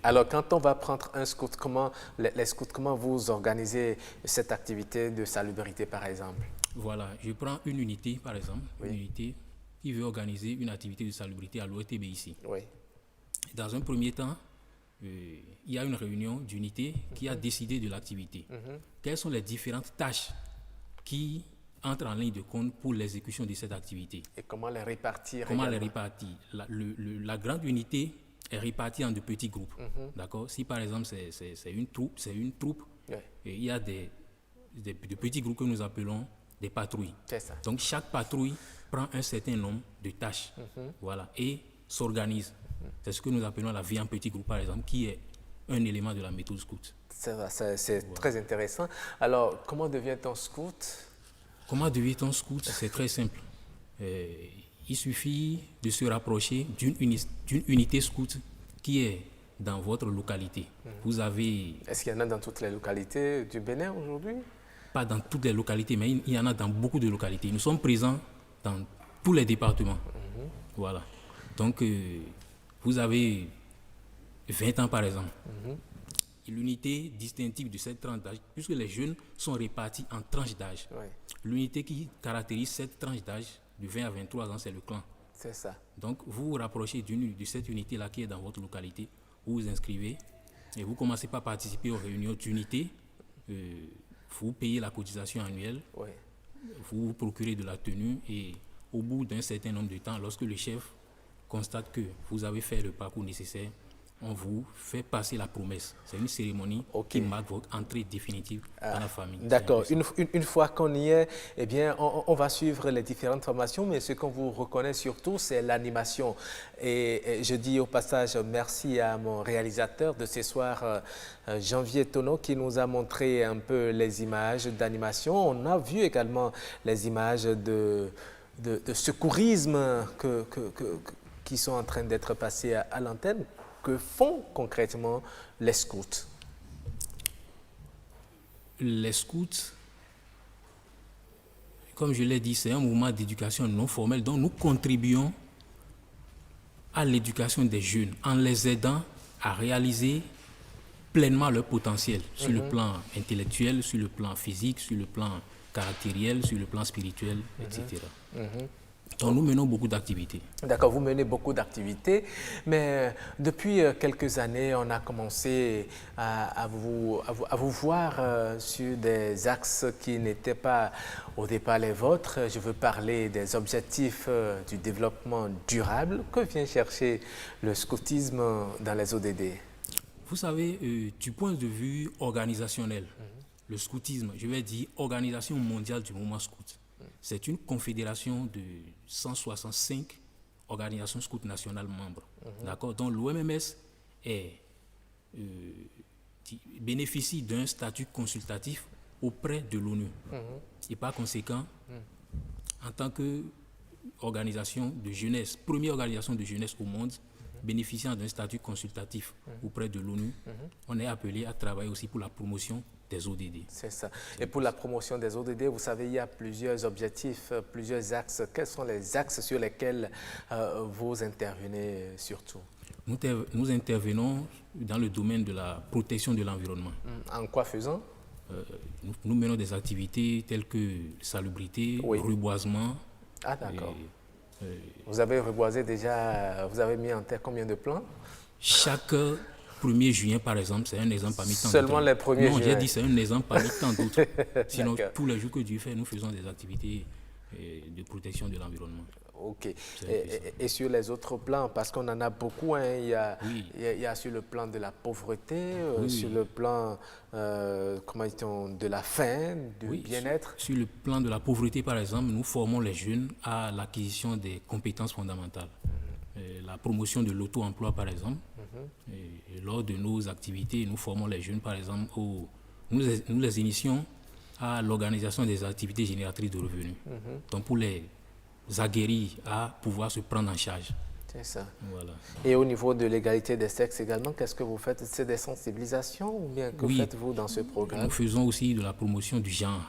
Alors, quand on va prendre un scout, les scouts, comment vous organisez cette activité de salubrité, par exemple? Voilà, je prends une unité, par exemple, une unité qui veut organiser une activité de salubrité à l'ORTB ici. Oui. Dans un premier temps, il y a une réunion d'unité qui a décidé de l'activité. Quelles sont les différentes tâches qui entrent en ligne de compte pour l'exécution de cette activité? Et comment les répartir? Comment les répartir? La grande unité est répartie en de petits groupes. D'accord? Si par exemple c'est une troupe, et il y a de petits groupes que nous appelons des patrouilles. C'est ça. Donc chaque patrouille prend un certain nombre de tâches, voilà, et s'organise. C'est ce que nous appelons la vie en petit groupe, par exemple, qui est un élément de la méthode scout. C'est très intéressant. Alors, comment devient-on scout? Comment devient-on scout? C'est très simple. Il suffit de se rapprocher d'une unité scout qui est dans votre localité. Vous avez... Est-ce qu'il y en a dans toutes les localités du Bénin aujourd'hui? Pas dans toutes les localités, mais il y en a dans beaucoup de localités. Nous sommes présents dans tous les départements. Voilà. Donc, vous avez 20 ans, par exemple. L'unité distinctive de cette tranche d'âge, puisque les jeunes sont répartis en tranches d'âge. L'unité qui caractérise cette tranche d'âge de 20 à 23 ans, c'est le clan. C'est ça. Donc, vous vous rapprochez de cette unité-là qui est dans votre localité, vous vous inscrivez et vous commencez par participer aux réunions d'unité. Vous payez la cotisation annuelle, vous vous procurez de la tenue et au bout d'un certain nombre de temps, lorsque le chef constate que vous avez fait le parcours nécessaire, on vous fait passer la promesse. C'est une cérémonie qui marque votre entrée définitive dans la famille. D'accord. Une fois qu'on y est, eh bien, on va suivre les différentes formations, mais ce qu'on vous reconnaît surtout, c'est l'animation. Et je dis au passage merci à mon réalisateur de ce soir, Janvier Tonneau, qui nous a montré un peu les images d'animation. On a vu également les images de secourisme qui sont en train d'être passées à l'antenne. Que font concrètement les scouts? Les scouts, comme je l'ai dit, c'est un mouvement d'éducation non formelle dont nous contribuons à l'éducation des jeunes en les aidant à réaliser pleinement leur potentiel sur le plan intellectuel, sur le plan physique, sur le plan caractériel, sur le plan spirituel, etc. Donc nous menons beaucoup d'activités. D'accord, vous menez beaucoup d'activités, mais depuis quelques années, on a commencé à vous voir sur des axes qui n'étaient pas au départ les vôtres. Je veux parler des objectifs du développement durable. Que vient chercher le scoutisme dans les ODD? Vous savez, du point de vue organisationnel, le scoutisme, je vais dire Organisation mondiale du mouvement scout, c'est une confédération de 165 organisations scouts nationales membres, d'accord, dont l'OMMS bénéficie d'un statut consultatif auprès de l'ONU. Et par conséquent, en tant qu'organisation de jeunesse, première organisation de jeunesse au monde, bénéficiant d'un statut consultatif auprès de l'ONU, on est appelé à travailler aussi pour la promotion des ODD. C'est ça. Et pour la promotion des ODD, vous savez, il y a plusieurs objectifs, plusieurs axes. Quels sont les axes sur lesquels vous intervenez surtout? Nous intervenons dans le domaine de la protection de l'environnement. En quoi faisant? Nous menons des activités telles que salubrité, reboisement. Ah d'accord. Vous avez reboisé déjà, vous avez mis en terre combien de plants? Chaque 1er juin, par exemple, c'est un exemple parmi tant d'autres. Seulement les 1er juin? Non, j'ai dit c'est un exemple parmi tant d'autres. Sinon, tous les jours que Dieu fait, nous faisons des activités de protection de l'environnement. Ok. Et sur les autres plans, parce qu'on en a beaucoup, hein, il y a sur le plan de la pauvreté, sur le plan comment dit-on, de la faim, du bien-être. Sur le plan de la pauvreté, par exemple, nous formons les jeunes à l'acquisition des compétences fondamentales. La promotion de l'auto-emploi, par exemple. Et lors de nos activités, nous formons les jeunes, par exemple, nous les initions à l'organisation des activités génératrices de revenus. Donc pour les aguerris à pouvoir se prendre en charge. C'est ça. Voilà. Et au niveau de l'égalité des sexes également, qu'est-ce que vous faites? C'est des sensibilisations ou bien que faites-vous dans ce programme? Nous faisons aussi de la promotion du genre.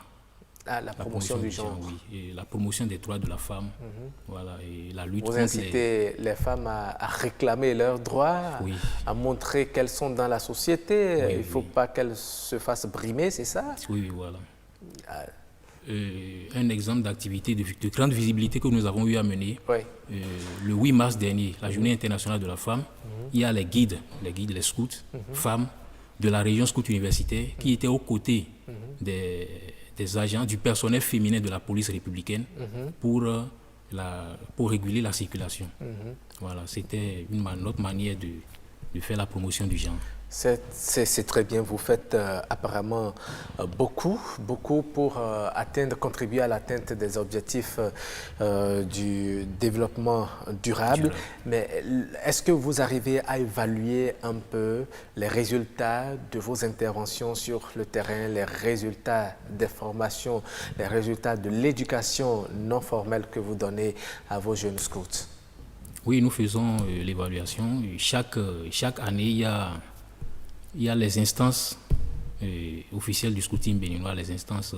Ah, la promotion du genre. Oui, et la promotion des droits de la femme. Voilà, et la lutte vous contre incitez les femmes à réclamer leurs droits, à montrer qu'elles sont dans la société. Il ne faut pas qu'elles se fassent brimer, c'est ça? Oui, voilà. Un exemple d'activité de grande visibilité que nous avons eu à mener. Le 8 mars dernier, la Journée internationale de la femme, il y a les guides, les scouts, femmes de la région scout universitaire qui étaient aux côtés des agents, du personnel féminin de la police républicaine pour réguler la circulation. Voilà, c'était notre manière de faire la promotion du genre. C'est très bien, vous faites apparemment beaucoup pour contribuer à l'atteinte des objectifs du développement durable. Mais est-ce que vous arrivez à évaluer un peu les résultats de vos interventions sur le terrain, les résultats des formations, les résultats de l'éducation non formelle que vous donnez à vos jeunes scouts? Oui, nous faisons l'évaluation. Chaque année, il y a les instances officielles du scouting béninois, les instances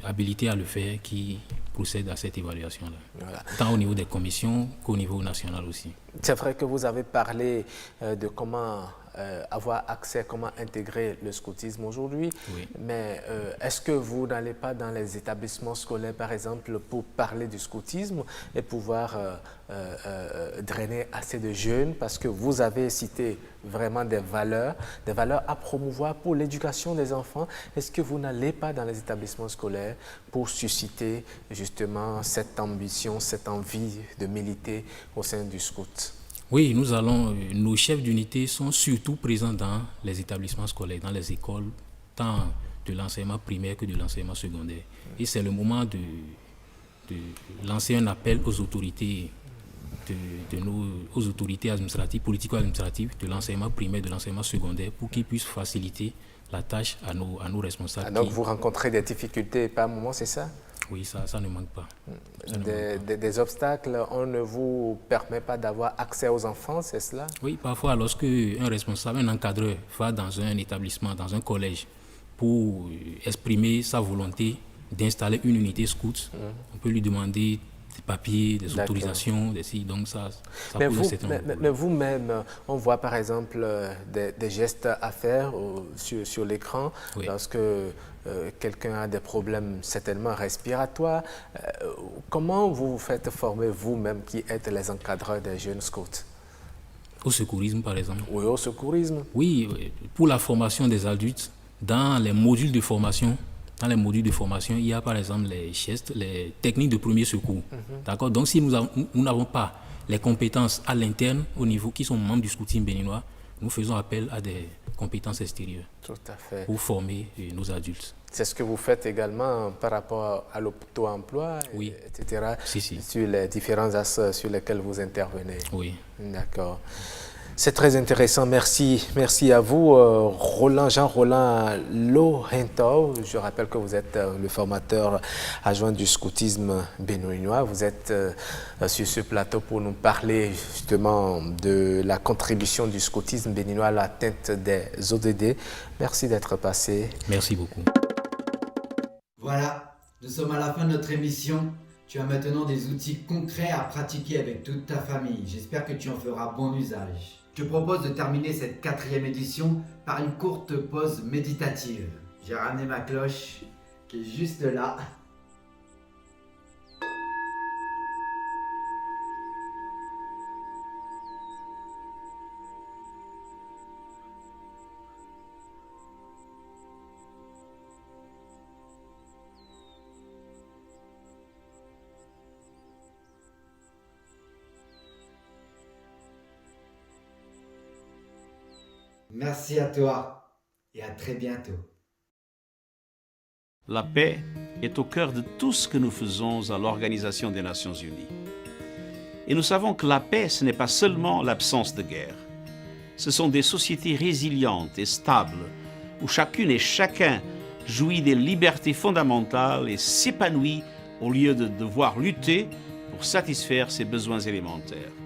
habilitées à le faire qui procèdent à cette évaluation-là. Voilà. Tant au niveau des commissions qu'au niveau national aussi. C'est vrai que vous avez parlé de comment avoir accès, comment intégrer le scoutisme aujourd'hui, mais est-ce que vous n'allez pas dans les établissements scolaires, par exemple, pour parler du scoutisme et pouvoir drainer assez de jeunes, parce que vous avez cité vraiment des valeurs à promouvoir pour l'éducation des enfants. Est-ce que vous n'allez pas dans les établissements scolaires pour susciter justement cette ambition, cette envie de militer au sein du scout? Oui, nos chefs d'unité sont surtout présents dans les établissements scolaires, dans les écoles, tant de l'enseignement primaire que de l'enseignement secondaire. Et c'est le moment de lancer un appel aux autorités, aux autorités administratives, politico-administratives de l'enseignement primaire, de l'enseignement secondaire, pour qu'ils puissent faciliter la tâche à nos responsables. Ah, donc vous rencontrez des difficultés par moment, c'est ça? Oui, ça ne manque pas. Des obstacles, on ne vous permet pas d'avoir accès aux enfants, c'est cela? Oui, parfois lorsque un responsable, un encadreur va dans un établissement, dans un collège, pour exprimer sa volonté d'installer une unité scout, on peut lui demander des papiers, des autorisations, donc ça mais pose un certain nombre de problèmes. Mais vous-même, on voit par exemple des gestes à faire sur l'écran lorsque quelqu'un a des problèmes certainement respiratoires. Comment vous vous faites former vous-même qui êtes les encadreurs des jeunes scouts? Au secourisme par exemple. Oui, au secourisme. Oui, pour la formation des adultes, dans les modules de formation, il y a par exemple les gestes, les techniques de premier secours. D'accord. Donc si nous n'avons pas les compétences à l'interne au niveau qui sont membres du scouting béninois, nous faisons appel à des compétences extérieures. Tout à fait. Pour former nos adultes. C'est ce que vous faites également par rapport à l'auto-emploi, etc. Sur les différents axes sur lesquels vous intervenez. Oui. D'accord. C'est très intéressant. Merci à vous, Jean-Roland Lohento. Je rappelle que vous êtes le formateur adjoint du scoutisme béninois. Vous êtes sur ce plateau pour nous parler justement de la contribution du scoutisme béninois à l'atteinte des ODD. Merci d'être passé. Merci beaucoup. Voilà, nous sommes à la fin de notre émission. Tu as maintenant des outils concrets à pratiquer avec toute ta famille. J'espère que tu en feras bon usage. Je te propose de terminer cette 4e édition par une courte pause méditative. J'ai ramené ma cloche qui est juste là. Merci à toi et à très bientôt. La paix est au cœur de tout ce que nous faisons à l'Organisation des Nations Unies. Et nous savons que la paix, ce n'est pas seulement l'absence de guerre. Ce sont des sociétés résilientes et stables, où chacune et chacun jouit des libertés fondamentales et s'épanouit au lieu de devoir lutter pour satisfaire ses besoins élémentaires.